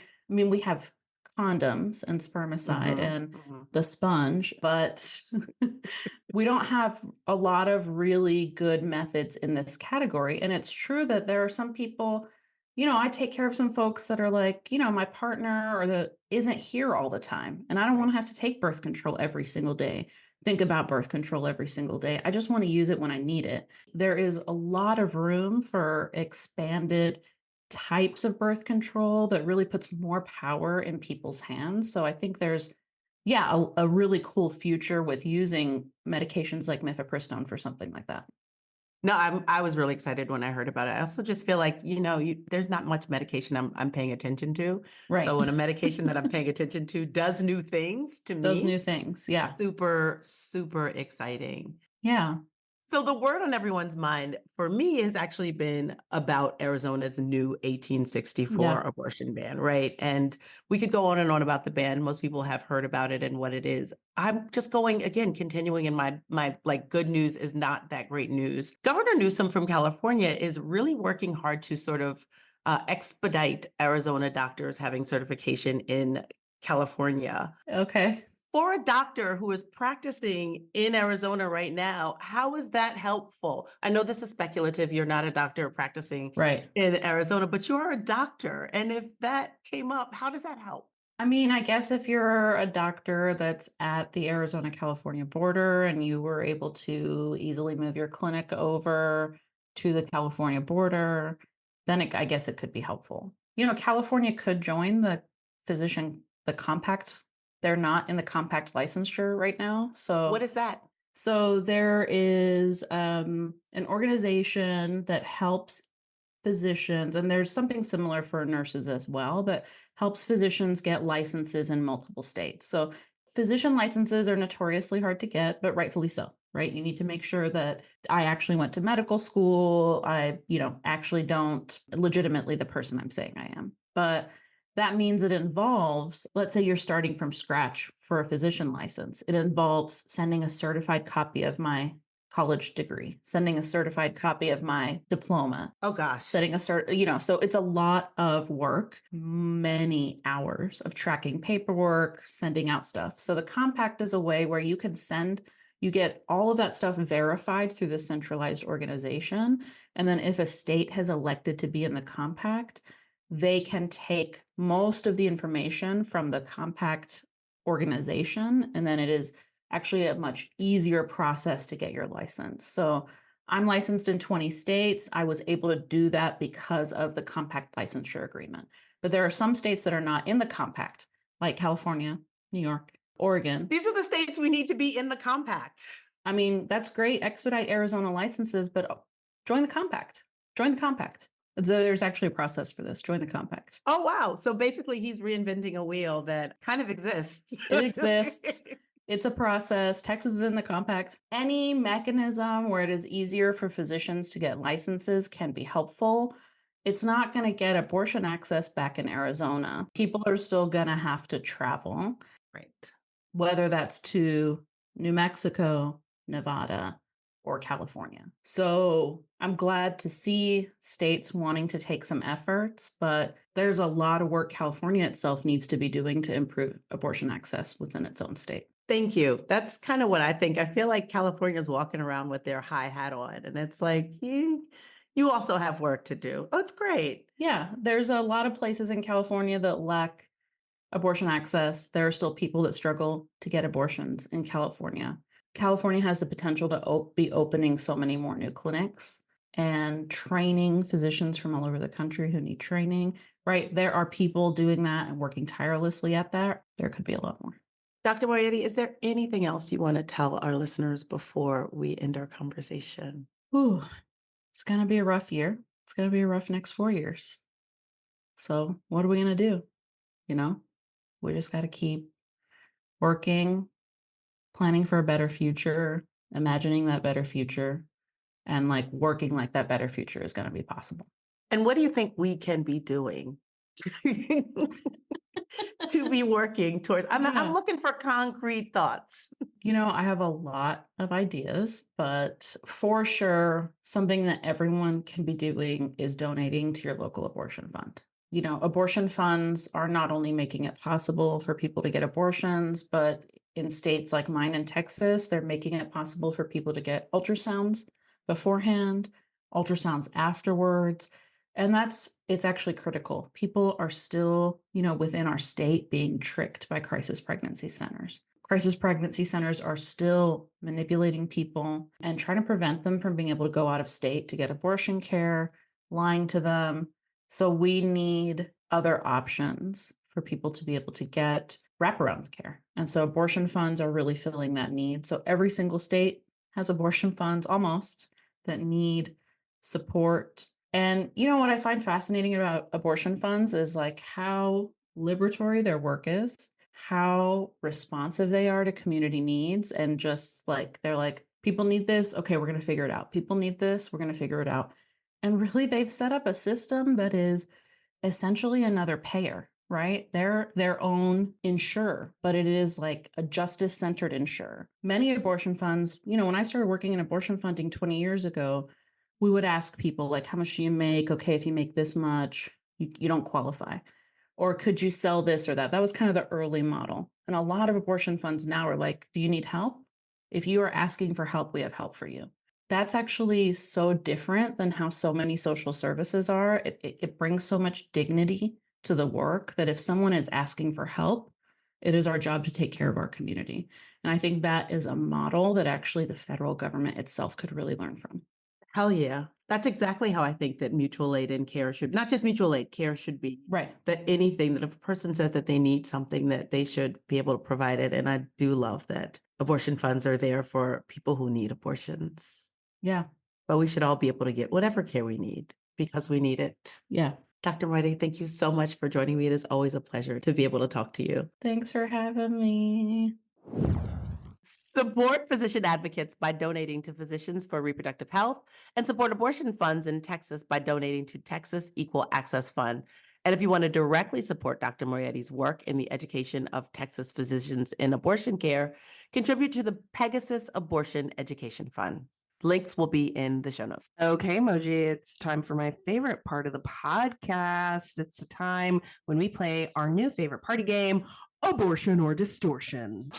have condoms and spermicide and the sponge, but we don't have a lot of really good methods in this category. And it's true that there are some people, I take care of some folks that are like, my partner isn't here all the time. And I don't want to have to take birth control every single day. Think about birth control every single day. I just want to use it when I need it. There is a lot of room for expanded types of birth control that really puts more power in people's hands. So I think there's, a really cool future with using medications like mifepristone for something like that. No, I was really excited when I heard about it. I also just feel like, there's not much medication I'm paying attention to. Right. So when a medication that I'm paying attention to does new things to me. Those new things. Yeah. Super, super exciting. Yeah. So the word on everyone's mind for me has actually been about Arizona's new 1864 abortion ban, right? And we could go on and on about the ban. Most people have heard about it and what it is. I'm just continuing in my like good news is not that great news. Governor Newsom from California is really working hard to sort of expedite Arizona doctors having certification in California. Okay. For a doctor who is practicing in Arizona right now, how is that helpful? I know this is speculative. You're not a doctor practicing in Arizona, but you are a doctor. And if that came up, how does that help? I mean, I guess if you're a doctor that's at the Arizona-California border and you were able to easily move your clinic over to the California border, then I guess it could be helpful. California could join the compact. They're not in the compact licensure right now. So what is that? So there is an organization that helps physicians, and there's something similar for nurses as well, but helps physicians get licenses in multiple states. So physician licenses are notoriously hard to get, but rightfully so, right? You need to make sure that I actually went to medical school. I, actually don't legitimately the person I'm saying I am. But that means it involves, let's say you're starting from scratch for a physician license. It involves sending a certified copy of my college degree, sending a certified copy of my diploma, Oh gosh. setting a so it's a lot of work, many hours of tracking paperwork, sending out stuff. So the compact is a way where you get all of that stuff verified through the centralized organization. And then if a state has elected to be in the compact, they can take most of the information from the compact organization, and then it is actually a much easier process to get your license. So I'm licensed in 20 states. I was able to do that because of the compact licensure agreement. But there are some states that are not in the compact, like California, New York, Oregon. These are the states we need to be in the compact. I mean, that's great. Expedite Arizona licenses, but join the compact. Join the compact. So there's actually a process for this. Join the compact. Oh, wow. So basically he's reinventing a wheel that kind of exists. It exists. It's a process. Texas is in the compact. Any mechanism where it is easier for physicians to get licenses can be helpful. It's not going to get abortion access back in Arizona. People are still going to have to travel. Right. Whether that's to New Mexico, Nevada, or California. So I'm glad to see states wanting to take some efforts, but there's a lot of work California itself needs to be doing to improve abortion access within its own state. Thank you. That's kind of what I think. I feel like California's walking around with their high hat on, and it's like, you also have work to do. Oh, it's great. Yeah, there's a lot of places in California that lack abortion access. There are still people that struggle to get abortions in California. California has the potential to be opening so many more new clinics and training physicians from all over the country who need training, right? There are people doing that and working tirelessly at that. There could be a lot more. Dr. Moayedi, is there anything else you want to tell our listeners before we end our conversation? Ooh, it's going to be a rough year. It's going to be a rough next 4 years. So what are we going to do? We just got to keep working, planning for a better future, imagining that better future, and working like that better future is going to be possible. And what do you think we can be doing to be working towards? I'm looking for concrete thoughts. I have a lot of ideas, but for sure, something that everyone can be doing is donating to your local abortion fund. Abortion funds are not only making it possible for people to get abortions, but in states like mine in Texas, they're making it possible for people to get ultrasounds beforehand, ultrasounds afterwards. And it's actually critical. People are still, within our state being tricked by crisis pregnancy centers. Crisis pregnancy centers are still manipulating people and trying to prevent them from being able to go out of state to get abortion care, lying to them. So we need other options for people to be able to get wraparound care. And so abortion funds are really filling that need. So every single state has abortion funds almost that need support. And what I find fascinating about abortion funds is how liberatory their work is, how responsive they are to community needs. And just they're like, people need this. Okay, we're going to figure it out. People need this. We're going to figure it out. And really, they've set up a system that is essentially another payer, right? They're their own insurer, but it is a justice-centered insurer. Many abortion funds, when I started working in abortion funding 20 years ago, we would ask people how much do you make? Okay, if you make this much, you don't qualify. Or could you sell this or that? That was kind of the early model. And a lot of abortion funds now are do you need help? If you are asking for help, we have help for you. That's actually so different than how so many social services are. It brings so much dignity to the work that if someone is asking for help, it is our job to take care of our community. And I think that is a model that actually the federal government itself could really learn from. Hell yeah. That's exactly how I think that mutual aid and care should, not just mutual aid, care should be. Right. That anything that if a person says that they need something, that they should be able to provide it. And I do love that abortion funds are there for people who need abortions. Yeah. But we should all be able to get whatever care we need because we need it. Yeah. Dr. Moayedi, thank you so much for joining me. It is always a pleasure to be able to talk to you. Thanks for having me. Support physician advocates by donating to Physicians for Reproductive Health and support abortion funds in Texas by donating to Texas Equal Access Fund. And if you want to directly support Dr. Moayedi's work in the education of Texas physicians in abortion care, contribute to the Pegasus Abortion Education Fund. Links will be in the show notes. Okay, Moji, it's time for my favorite part of the podcast. It's the time when we play our new favorite party game, Abortion or Distortion.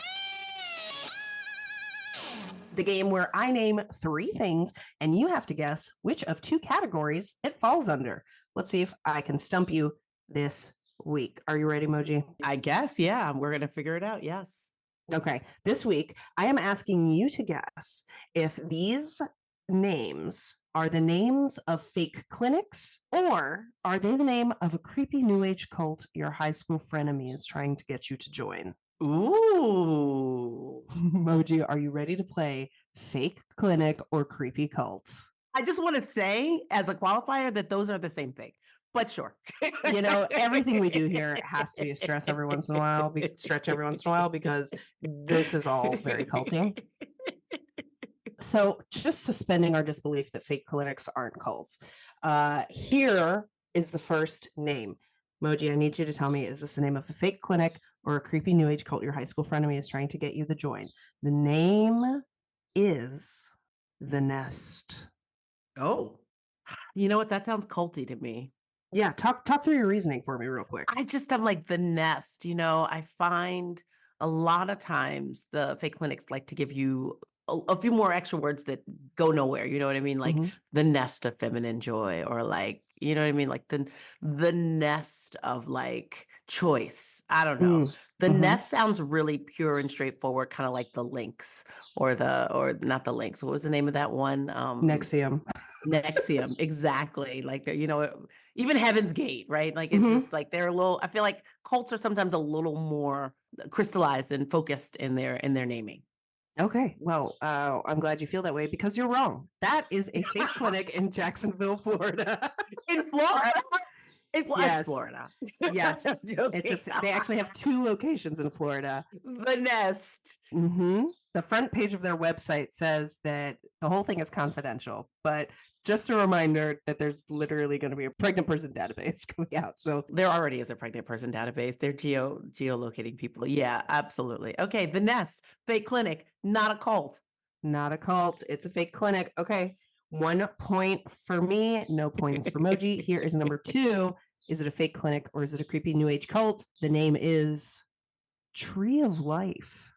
The game where I name 3 things and you have to guess which of 2 categories it falls under. Let's see if I can stump you this week. Are you ready, Moji? I guess, yeah, we're going to figure it out. Yes. Okay, this week I am asking you to guess if these names are the names of fake clinics or are they the name of a creepy new age cult your high school frenemy is trying to get you to join. Ooh. Moji, are you ready to play fake clinic or creepy cult? I just want to say as a qualifier that those are the same thing, but sure. You know, everything we do here has to be a stretch every once in a while because this is all very culty. So just suspending our disbelief that fake clinics aren't cults. Here is the first name. Moji, I need you to tell me, is this the name of a fake clinic or a creepy new age cult your high school frenemy is trying to get you to join? The name is The Nest. Oh, you know what? That sounds culty to me. Yeah, talk through your reasoning for me real quick. I'm like The Nest, I find a lot of times the fake clinics like to give you a few more extra words that go nowhere. You know what I mean? Like the nest of feminine joy, or like, you know what I mean? Like the nest of like choice. I don't know. The nest sounds really pure and straightforward, kind of like the Lynx or not the Lynx. What was the name of that one? Nexium. Nexium, exactly. Like even Heaven's Gate, right? Like it's just like they're a little. I feel like cults are sometimes a little more crystallized and focused in their naming. Okay, well, I'm glad you feel that way because you're wrong. That is a fake clinic in Jacksonville, Florida. In Florida? Yes. It's Florida. Yes, they actually have 2 locations in Florida. The Nest. The front page of their website says that the whole thing is confidential, but just a reminder that there's literally going to be a pregnant person database coming out. So there already is a pregnant person database. They're geolocating people. Yeah, absolutely. Okay, The Nest, fake clinic, not a cult. Not a cult. It's a fake clinic. Okay, 1 point for me, no points for Moji. Here is number 2. Is it a fake clinic or is it a creepy new age cult? The name is Tree of Life.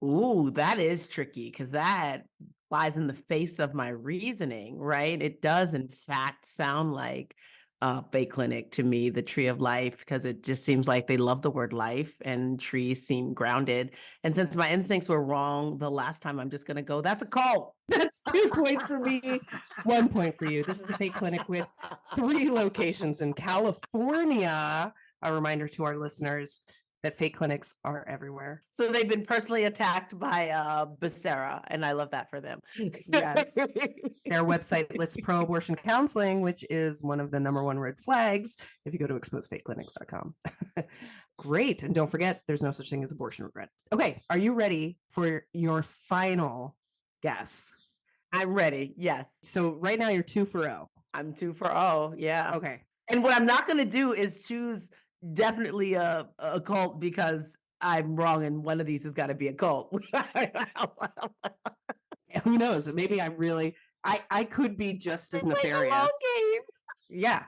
Ooh, that is tricky because that flies in the face of my reasoning, right? It does, in fact, sound like a fake clinic to me, the Tree of Life, because it just seems like they love the word life and trees seem grounded. And since my instincts were wrong the last time, I'm just going to go, that's a cult. That's 2 points for me, 1 point for you. This is a fake clinic with 3 locations in California. A reminder to our listeners that fake clinics are everywhere. So they've been personally attacked by Becerra, and I love that for them. Yes. Their website lists pro-abortion counseling, which is one of the #1 red flags if you go to exposefakeclinics.com. Great. And don't forget, there's no such thing as abortion regret. Okay, are you ready for your final guess? I'm ready, yes. So right now you're 2 for 0. I'm 2 for 0, yeah. Okay. And what I'm not going to do is choose definitely a cult because I'm wrong and one of these has got to be a cult. Who knows? Maybe I'm really I could be just as nefarious. Yeah.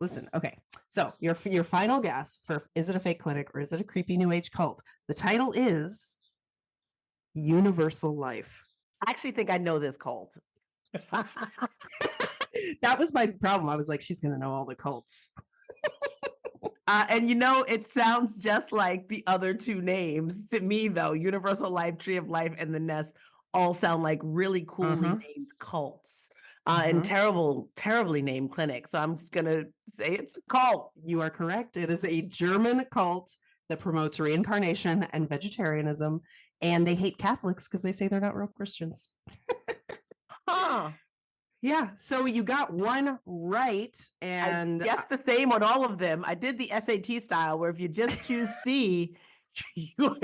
Listen, okay. So your final guess for is it a fake clinic or is it a creepy new age cult? The title is Universal Life. I actually think I know this cult. That was my problem. I was like, she's gonna know all the cults. And it sounds just like the other 2 names to me, though. Universal Life, Tree of Life, and The Nest all sound like really coolly named cults and terribly named clinics. So I'm just going to say it's a cult. You are correct. It is a German cult that promotes reincarnation and vegetarianism. And they hate Catholics because they say they're not real Christians. Huh. Yeah, so you got 1 right, and I guess the same on all of them. I did the SAT style where if you just choose C, oh,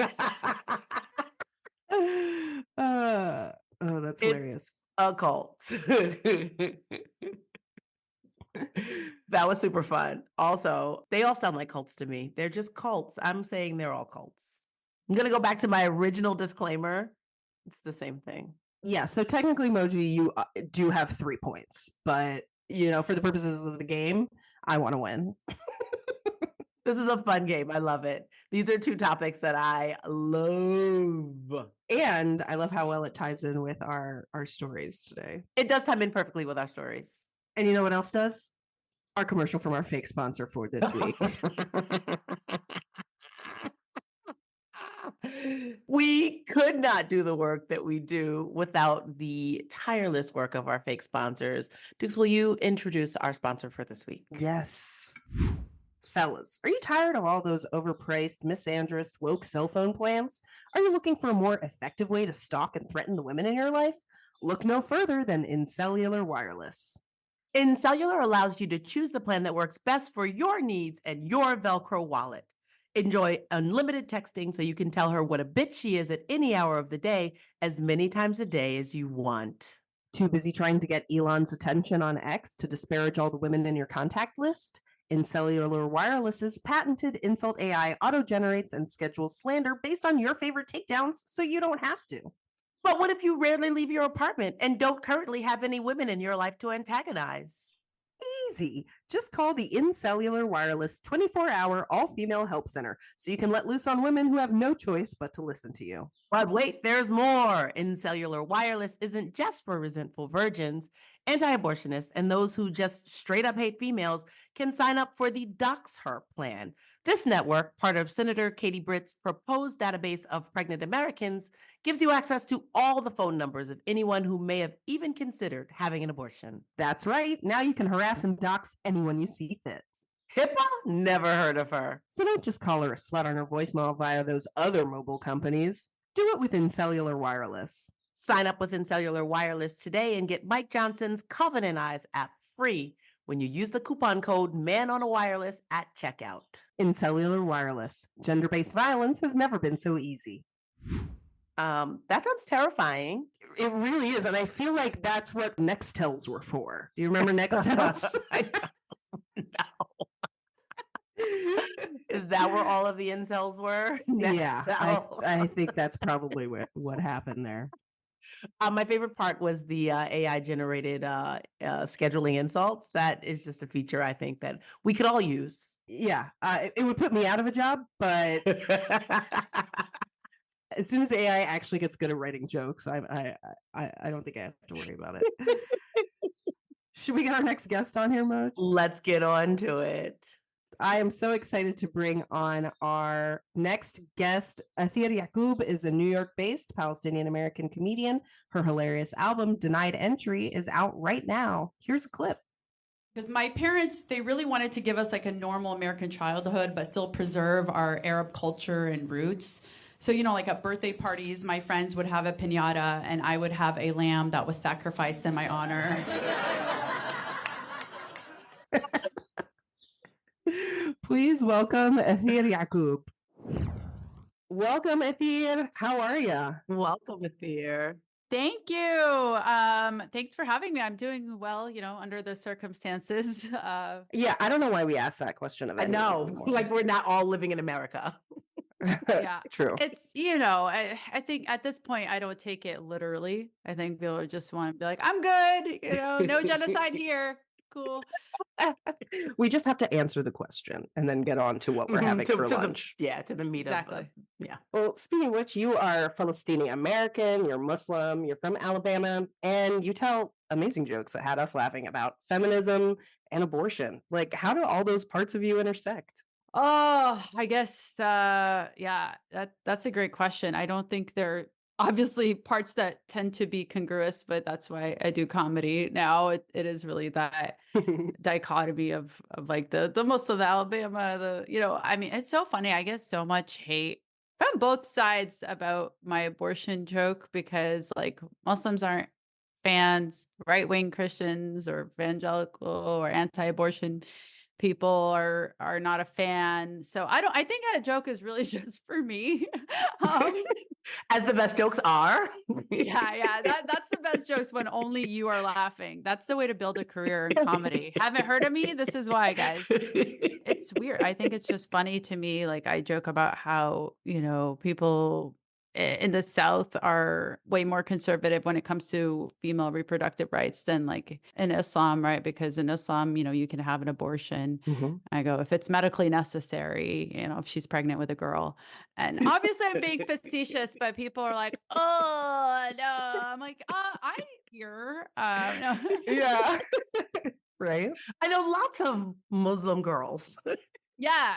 that's hilarious. A cult. That was super fun. Also, they all sound like cults to me. They're just cults. I'm saying they're all cults. I'm gonna go back to my original disclaimer. It's the same thing. Yeah, so technically, Moji, you do have 3 points, but for the purposes of the game, I want to win. This is a fun game. I love it. These are 2 topics that I love. And I love how well it ties in with our stories today. It does time in perfectly with our stories. And you know what else does? Our commercial from our fake sponsor for this week. We could not do the work that we do without the tireless work of our fake sponsors. Dooks, will you introduce our sponsor for this week? Yes. Fellas, are you tired of all those overpriced, misandrist, woke cell phone plans? Are you looking for a more effective way to stalk and threaten the women in your life? Look no further than InCellular Wireless. InCellular allows you to choose the plan that works best for your needs and your Velcro wallet. Enjoy unlimited texting so you can tell her what a bitch she is at any hour of the day, as many times a day as you want. Too busy trying to get Elon's attention on X to disparage all the women in your contact list? InCellular Wireless's patented insult AI auto-generates and schedules slander based on your favorite takedowns so you don't have to. But what if you rarely leave your apartment and don't currently have any women in your life to antagonize? Easy. Just call the InCellular Wireless 24-hour all-female help center so you can let loose on women who have no choice but to listen to you. But wait, there's more. InCellular Wireless isn't just for resentful virgins. Anti-abortionists and those who just straight up hate females can sign up for the Docs Her plan. This network, part of Senator Katie Britt's proposed database of pregnant Americans, gives you access to all the phone numbers of anyone who may have even considered having an abortion. That's right. Now you can harass and dox anyone you see fit. Hippa? Never heard of her. So don't just call her a slut on her voicemail via those other mobile companies. Do it with InCellular Wireless. Sign up with InCellular Wireless today and get Mike Johnson's Covenant Eyes app free when you use the coupon code MANONAWIRELESS at checkout. InCellular Wireless. Gender-based violence has never been so easy. That sounds terrifying. It really is, and I feel like that's what Nextels were for. Do you remember Nextels? I don't know. Is that where all of the incels were? Yeah, I think that's probably what happened there. My favorite part was the AI generated scheduling insults. That is just a feature I think that we could all use. Yeah, it would put me out of a job, but as soon as AI actually gets good at writing jokes, I don't think I have to worry about it. Should we get our next guest on here, Moj? Let's get on to it. I am so excited to bring on our next guest. Atheer Yacoub is a New York-based Palestinian-American comedian. Her hilarious album, Denied Entry, is out right now. Here's a clip. Because my parents, they really wanted to give us like a normal American childhood, but still preserve our Arab culture and roots. So, like at birthday parties, my friends would have a piñata and I would have a lamb that was sacrificed in my honor. Please welcome Atheer Yacoub. Welcome, Atheer. How are you? Welcome, Atheer. Thank you. Thanks for having me. I'm doing well, under the circumstances. Yeah, I don't know why we asked that question of anyone. I know, like we're not all living in America. Yeah, true. It's, I think at this point, I don't take it literally. I think people just want to be like, I'm good, no genocide here. Cool. We just have to answer the question and then get on to what we're having for lunch. To the meat Exactly. of yeah. Well, speaking of which, you are Palestinian American, you're Muslim, you're from Alabama, and you tell amazing jokes that had us laughing about feminism and abortion. Like, how do all those parts of you intersect? Oh, I guess, yeah, that's a great question. I don't think there obviously parts that tend to be congruous, but that's why I do comedy now. It is really that dichotomy of like the Muslim Alabama, it's so funny. I get so much hate from both sides about my abortion joke because like Muslims aren't fans, right-wing Christians or evangelical or anti-abortion people are not a fan. So I think that joke is really just for me. As the best jokes are. Yeah. That's the best jokes when only you are laughing. That's the way to build a career in comedy. Haven't heard of me? This is why, guys. It's weird. I think it's just funny to me. Like I joke about how, people in the South are way more conservative when it comes to female reproductive rights than like in Islam, right? Because in Islam, you can have an abortion. Mhm. I go, if it's medically necessary, if she's pregnant with a girl. And obviously I'm being facetious, but people are like, oh, no. I'm like, I hear. No. Yeah. Right. I know lots of Muslim girls. Yeah.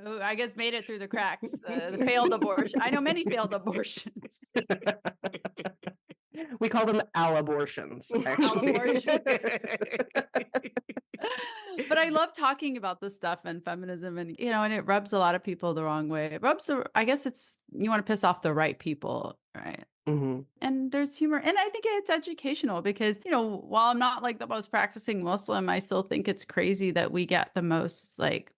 Who I guess made it through the cracks. The failed abortion. I know many failed abortions. We call them al-abortions, actually. Al-abortion. But I love talking about this stuff and feminism, and and it rubs a lot of people the wrong way. It rubs, I guess you want to piss off the right people, right? Mhm. And there's humor, and I think it's educational because while I'm not like the most practicing Muslim, I still think it's crazy that we get the most like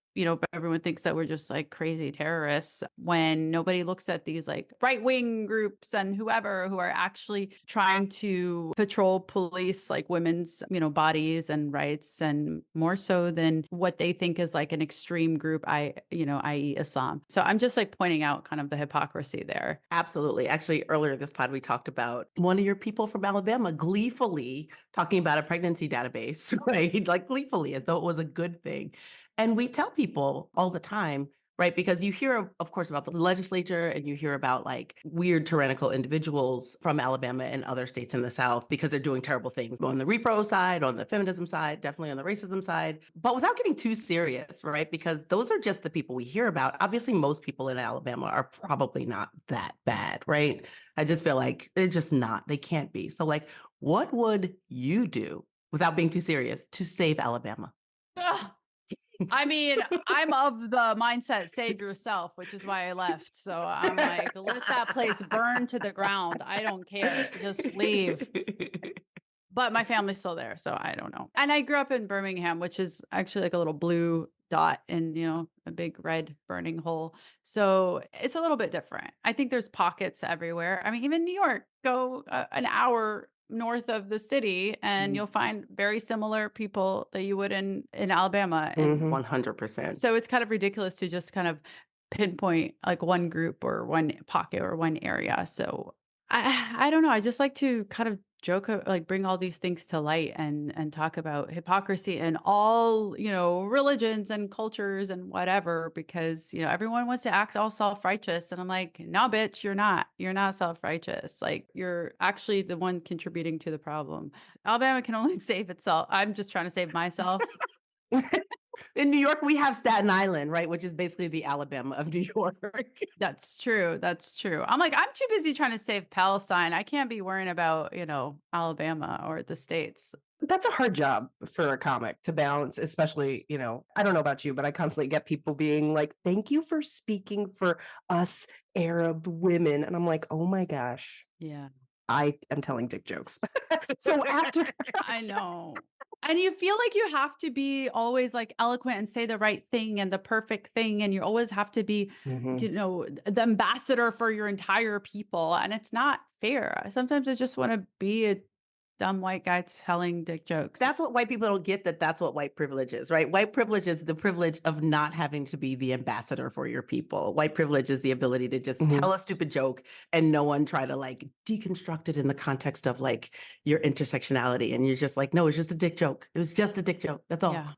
everyone thinks that we're just like crazy terrorists when nobody looks at these like right-wing groups and whoever who are actually trying to patrol police like women's, bodies and rights, and more so than what they think is like an extreme group, i.e. Islam. So I'm just like pointing out kind of the hypocrisy there. Absolutely. Actually, earlier this pod, we talked about one of your people from Alabama gleefully talking about a pregnancy database, right? Like gleefully, as though it was a good thing. And we tell people all the time, right? Because you hear, of course, about the legislature and you hear about like weird tyrannical individuals from Alabama and other states in the South because they're doing terrible things on the repro side, on the feminism side, definitely on the racism side, but without getting too serious, right? Because those are just the people we hear about. Obviously, most people in Alabama are probably not that bad, right? I just feel like they're just not, they can't be. So like, what would you do without being too serious to save Alabama? Ugh. I mean, I'm of the mindset, save yourself, which is why I left. So I'm like, let that place burn to the ground. I don't care. Just leave. But my family's still there, so I don't know. And I grew up in Birmingham, which is actually like a little blue dot in, a big red burning hole. So it's a little bit different. I think there's pockets everywhere. I mean, even New York, go an hour north of the city and you'll find very similar people that you would in Alabama. And 100%. so it's kind of ridiculous to just kind of pinpoint like one group or one pocket or one area. So I don't know. I just like to kind of joke, like bring all these things to light and talk about hypocrisy in all, religions and cultures and whatever, because, everyone wants to act all self-righteous. And I'm like, no, bitch, you're not. You're not self-righteous. Like you're actually the one contributing to the problem. Alabama can only save itself. I'm just trying to save myself. In New York, we have Staten Island, right? Which is basically the Alabama of New York. That's true. That's true. I'm like, I'm too busy trying to save Palestine. I can't be worrying about, Alabama or the States. That's a hard job for a comic to balance, especially, I don't know about you, but I constantly get people being like, thank you for speaking for us Arab women. And I'm like, oh my gosh. Yeah. I am telling dick jokes. So after I know. And you feel like you have to be always like eloquent and say the right thing and the perfect thing. And you always have to be, the ambassador for your entire people. And it's not fair. Sometimes I just want to be a dumb white guy telling dick jokes. That's what white people don't get, that's what white privilege is, right? White privilege is the privilege of not having to be the ambassador for your people. White privilege is the ability to just tell a stupid joke and no one try to like deconstruct it in the context of like your intersectionality. And you're just like, no, it's just a dick joke. It was just a dick joke. That's all. Yeah,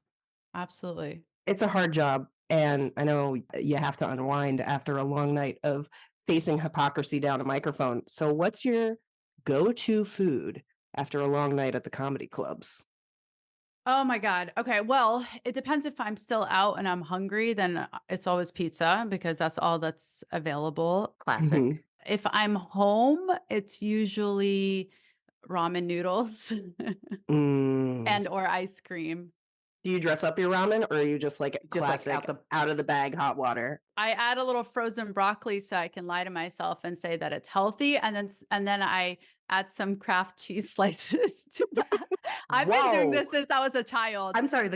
absolutely. It's a hard job. And I know you have to unwind after a long night of facing hypocrisy down a microphone. So what's your go-to food after a long night at the comedy clubs? Oh my God. Okay. Well, it depends. If I'm still out and I'm hungry, then it's always pizza because that's all that's available. Classic. If I'm home, it's usually ramen noodles and or ice cream. Do you dress up your ramen or are you just like classic like out of the bag hot water? I add a little frozen broccoli so I can lie to myself and say that it's healthy. And then I add some Kraft cheese slices to that. I've been doing this since I was a child. I'm sorry,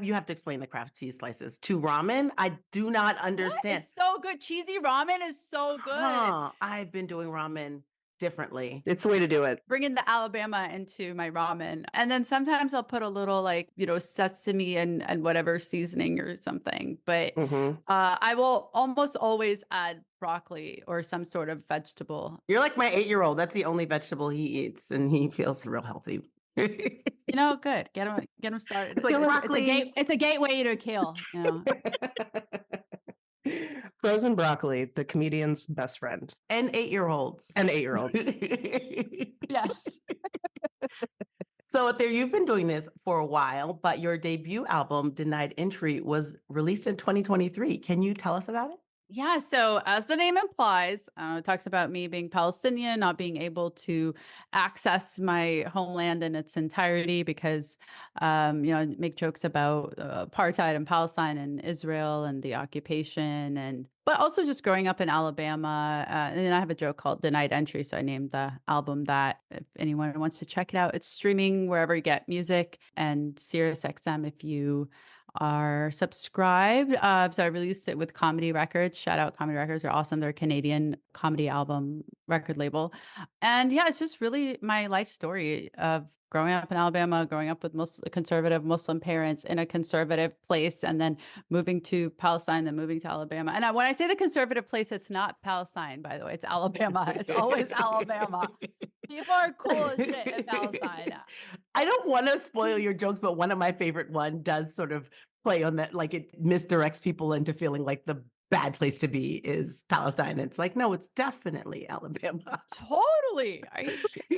you have to explain the Kraft cheese slices to ramen. I do not understand. It's so good. Cheesy ramen is so good. I've been doing ramen differently. It's the way to do it. Bringing the Alabama into my ramen. And then sometimes I'll put a little like, sesame and whatever seasoning or something. But I will almost always add broccoli or some sort of vegetable. You're like my 8-year-old. That's the only vegetable he eats, and he feels real healthy. Good. Get him started. It's like broccoli. It's a gateway to kale. Frozen broccoli, the comedian's best friend. And 8-year-olds. And 8-year-olds. Yes. So Atheer, you've been doing this for a while, but your debut album, Denied Entry, was released in 2023. Can you tell us about it? Yeah. So as the name implies, it talks about me being Palestinian, not being able to access my homeland in its entirety because, I make jokes about apartheid in Palestine and Israel and the occupation but also just growing up in Alabama. And then I have a joke called Denied Entry. So I named the album that. If anyone wants to check it out, it's streaming wherever you get music, and SiriusXM if you are subscribed. So I released it with Comedy Records. Shout out Comedy Records. They're awesome. They're a Canadian comedy album record label. And yeah, it's just really my life story of growing up in Alabama, growing up with conservative Muslim parents in a conservative place, and then moving to Palestine, then moving to Alabama. And when I say the conservative place, it's not Palestine, by the way. It's Alabama. It's always Alabama. People are cool as shit in Palestine. I don't want to spoil your jokes, but one of my favorite one does sort of play on that. Like it misdirects people into feeling like the bad place to be is Palestine. It's like, no, it's definitely Alabama. Totally.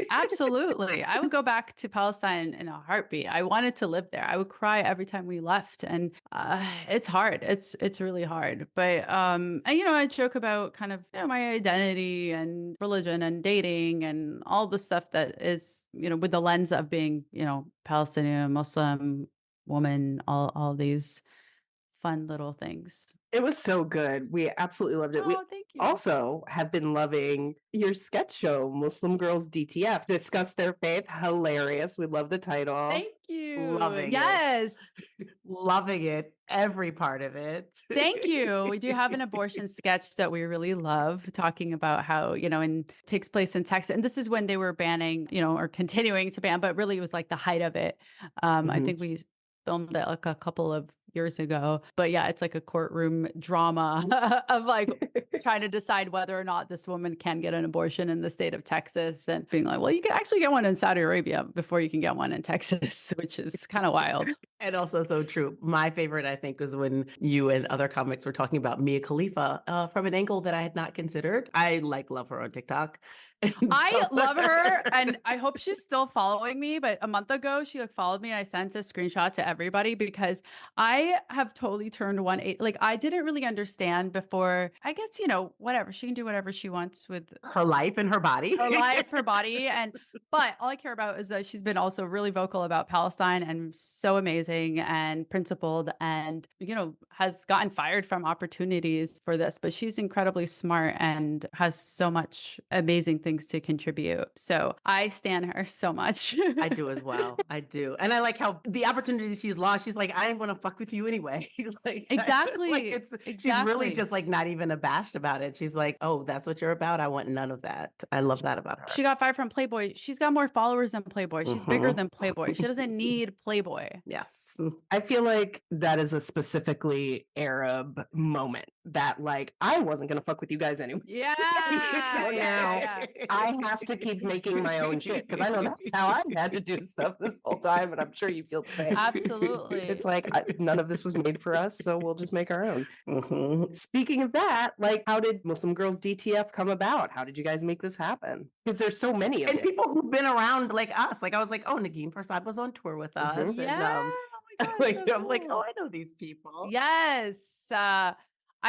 Absolutely. I would go back to Palestine in a heartbeat. I wanted to live there. I would cry every time we left. And it's hard. It's really hard. But, and, I joke about kind of my identity and religion and dating and all the stuff that is, with the lens of being, Palestinian, Muslim, woman, all these fun little things. It was so good. We absolutely loved it. We Thank you. also have been loving your sketch show, Muslim Girls DTF. Discuss their faith. Hilarious. We love the title. Thank you. Loving yes. it. Loving it. Every part of it. Thank you. We do have an abortion sketch that we really love, talking about how, and takes place in Texas. And this is when they were banning, or continuing to ban, but really it was like the height of it. I think we filmed it like a couple of years ago. But yeah, it's like a courtroom drama of like trying to decide whether or not this woman can get an abortion in the state of Texas, and being like, well, you can actually get one in Saudi Arabia before you can get one in Texas, which is kind of wild. And also so true. My favorite, I think, was when you and other comics were talking about Mia Khalifa from an angle that I had not considered. I love her on TikTok. I love her, and I hope she's still following me. But a month ago, she followed me, and I sent a screenshot to everybody because I have totally turned 180. Like, I didn't really understand before. I guess, whatever, she can do whatever she wants with her life and her body. Her body. But all I care about is that she's been also really vocal about Palestine and so amazing and principled, and has gotten fired from opportunities for this. But she's incredibly smart and has so much amazing things to contribute. So I stan her so much. I do as well. I do. And I like how the opportunities she's lost, she's like, I ain't gonna fuck with you anyway. Exactly. She's really just like not even abashed about it. She's like, oh, that's what you're about. I want none of that. I love that about her. She got fired from Playboy. She's got more followers than Playboy. She's bigger than Playboy. She doesn't need Playboy. Yes. I feel like that is a specifically Arab moment that like, I wasn't going to fuck with you guys anyway. Yeah. So now I have to keep making my own shit because I know that's how I've had to do stuff this whole time. And I'm sure you feel the same. Absolutely. It's like, none of this was made for us, so we'll just make our own. Speaking of that, like, how did Muslim Girls DTF come about? How did you guys make this happen? Because there's so many of and it. people who've been around like us. Like I was like, oh, Nagin Prasad was on tour with us. Yeah. And Oh my God, like, so I'm like, cool. oh, I know these people. Yes. I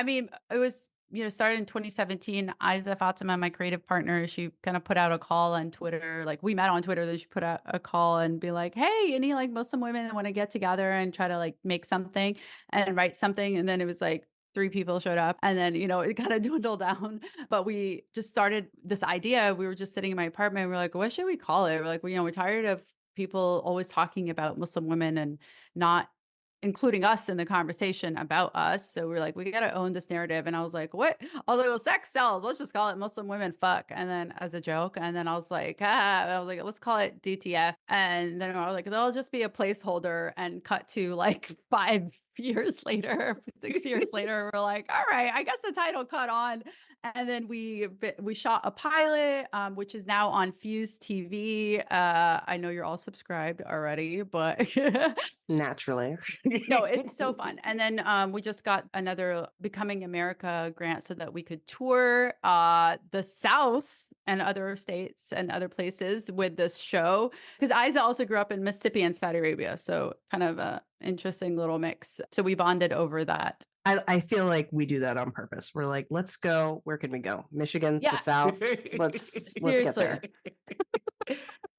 mean, it was, started in 2017. Isa Fatima, my creative partner, she kind of put out a call on Twitter. Like we met on Twitter, then she put out a call and be like, hey, any like Muslim women that want to get together and try to like make something and write something. And then it was like 3 people showed up, and then, it kind of dwindled down, but we just started this idea. We were just sitting in my apartment. And we're like, what should we call it? We're like, we're tired of people always talking about Muslim women and not including us in the conversation about us. So we're like, we got to own this narrative. And I was like, what? I was like, well, sex sells. Let's just call it Muslim women fuck. And then as a joke. And then I was like, let's call it DTF. And then I was like, that'll just be a placeholder, and cut to like 5 years later, 6 years later, we're like, all right, I guess the title caught on. And then we shot a pilot, which is now on Fuse TV. I know you're all subscribed already, but Naturally. no, it's so fun. And then we just got another Becoming America grant so that we could tour the South and other states and other places with this show. Because Isa also grew up in Mississippi and Saudi Arabia. So kind of a interesting little mix. So we bonded over that. I feel like we do that on purpose. We're like, let's go. Where can we go? Michigan, Yeah. the South. Let's get there.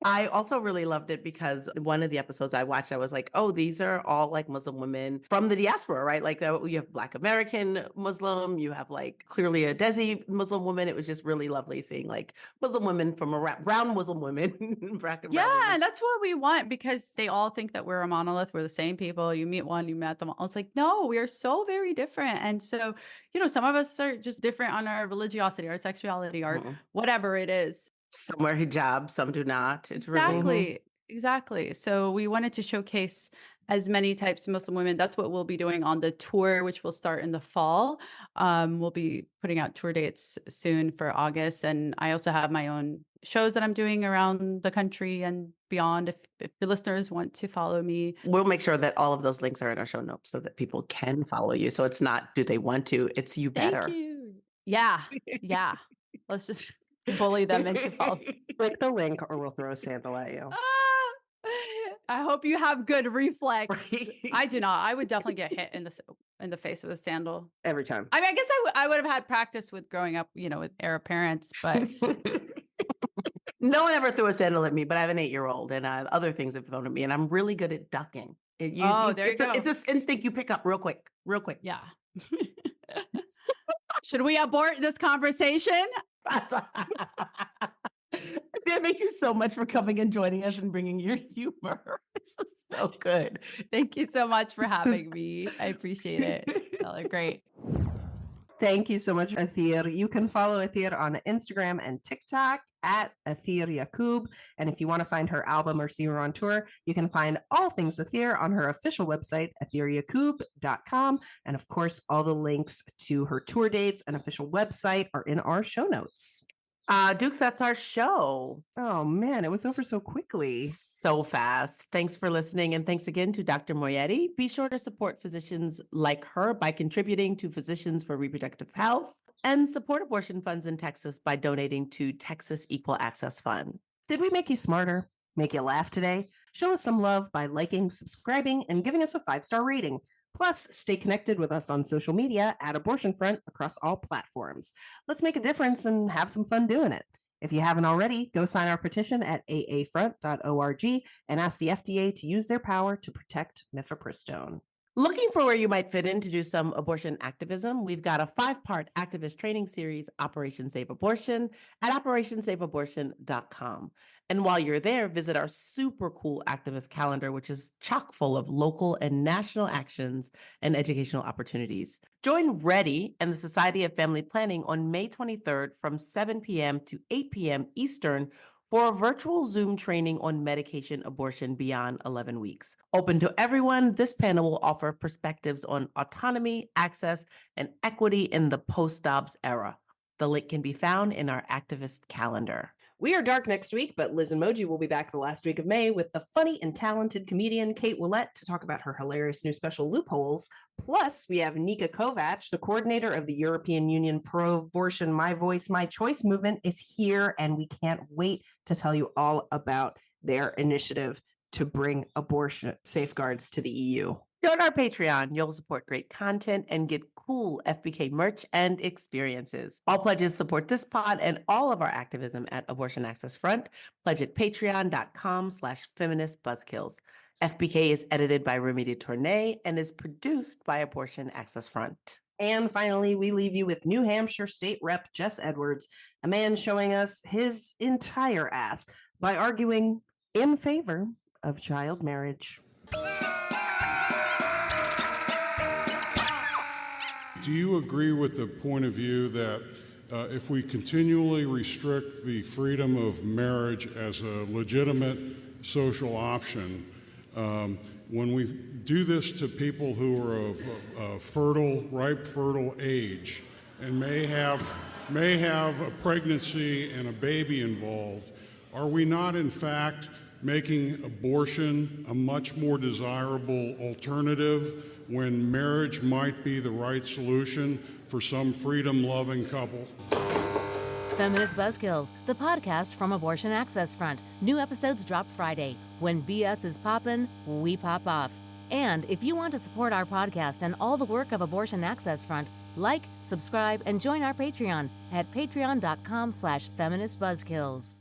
I also really loved it because one of the episodes I watched, I was like, oh, these are all like Muslim women from the diaspora, right? Like you have Black American Muslim, you have like clearly a Desi Muslim woman. It was just really lovely seeing like Muslim women from brown Muslim women. Yeah, and that's what we want, because they all think that we're a monolith. We're the same people. You meet one, you met them all. It's like, no, we are so very different. And so, some of us are just different on our religiosity, our sexuality, our whatever it is. Some wear hijab, some do not. It's really Exactly. So we wanted to showcase as many types of Muslim women. That's what we'll be doing on the tour, which will start in the fall. We'll be putting out tour dates soon for August. And I also have my own shows that I'm doing around the country and beyond. If your listeners want to follow me, we'll make sure that all of those links are in our show notes so that people can follow you. So it's not, do they want to? It's you better. Thank you. Yeah. Yeah. Let's just bully them into following. Click the link or we'll throw a sandal at you. I hope you have good reflex. I do not. I would definitely get hit in the face with a sandal every time. I mean, I guess I would have had practice with growing up, with Arab parents, but no one ever threw a sandal at me. But I have an 8-year-old, and other things have thrown at me, and I'm really good at ducking. There you go. It's an instinct you pick up real quick. Yeah. Should we abort this conversation? Thank you so much for coming and joining us and bringing your humor. This is so good. Thank you so much for having me. I appreciate it. Y'all are great. Thank you so much, Atheer. You can follow Atheer on Instagram and TikTok at Atheer Yacoub. And if you want to find her album or see her on tour, you can find all things Atheer on her official website, atheeryacoub.com. And of course, all the links to her tour dates and official website are in our show notes. Dooks, that's our show. Oh man, it was over so quickly. So fast. Thanks for listening. And thanks again to Dr. Moayedi. Be sure to support physicians like her by contributing to Physicians for Reproductive Health, and support abortion funds in Texas by donating to Texas Equal Access Fund. Did we make you smarter? Make you laugh today? Show us some love by liking, subscribing, and giving us a 5-star rating. Plus, stay connected with us on social media at Abortion Front across all platforms. Let's make a difference and have some fun doing it. If you haven't already, go sign our petition at aafront.org and ask the FDA to use their power to protect mifepristone. Looking for where you might fit in to do some abortion activism? We've got a 5-part activist training series, Operation Save Abortion, at operationsaveabortion.com. And while you're there, visit our super cool activist calendar, which is chock full of local and national actions and educational opportunities. Join READY and the Society of Family Planning on May 23rd from 7 p.m. to 8 p.m. Eastern for a virtual Zoom training on medication abortion beyond 11 weeks. Open to everyone, this panel will offer perspectives on autonomy, access, and equity in the post-Dobbs era. The link can be found in our activist calendar. We are dark next week, but Lizz and MOJI will be back the last week of May with the funny and talented comedian Kate Willett to talk about her hilarious new special Loopholes. Plus, we have Nika Kovac, the coordinator of the European Union Pro-Abortion My Voice, My Choice movement, is here, and we can't wait to tell you all about their initiative to bring abortion safeguards to the EU. Join our Patreon. You'll support great content and get cool FBK merch and experiences. All pledges support this pod and all of our activism at Abortion Access Front. Pledge at patreon.com/Feminist Buzzkills. FBK is edited by Remedy Tournay and is produced by Abortion Access Front. And finally, we leave you with New Hampshire State Rep Jess Edwards, a man showing us his entire ass by arguing in favor of child marriage. you agree with the point of view that if we continually restrict the freedom of marriage as a legitimate social option, when we do this to people who are of ripe fertile age and may have a pregnancy and a baby involved, are we not in fact making abortion a much more desirable alternative when marriage might be the right solution for some freedom-loving couple? Feminist Buzzkills, the podcast from Abortion Access Front. New episodes drop Friday. When BS is poppin', we pop off. And if you want to support our podcast and all the work of Abortion Access Front, like, subscribe, and join our Patreon at patreon.com/feministbuzzkills.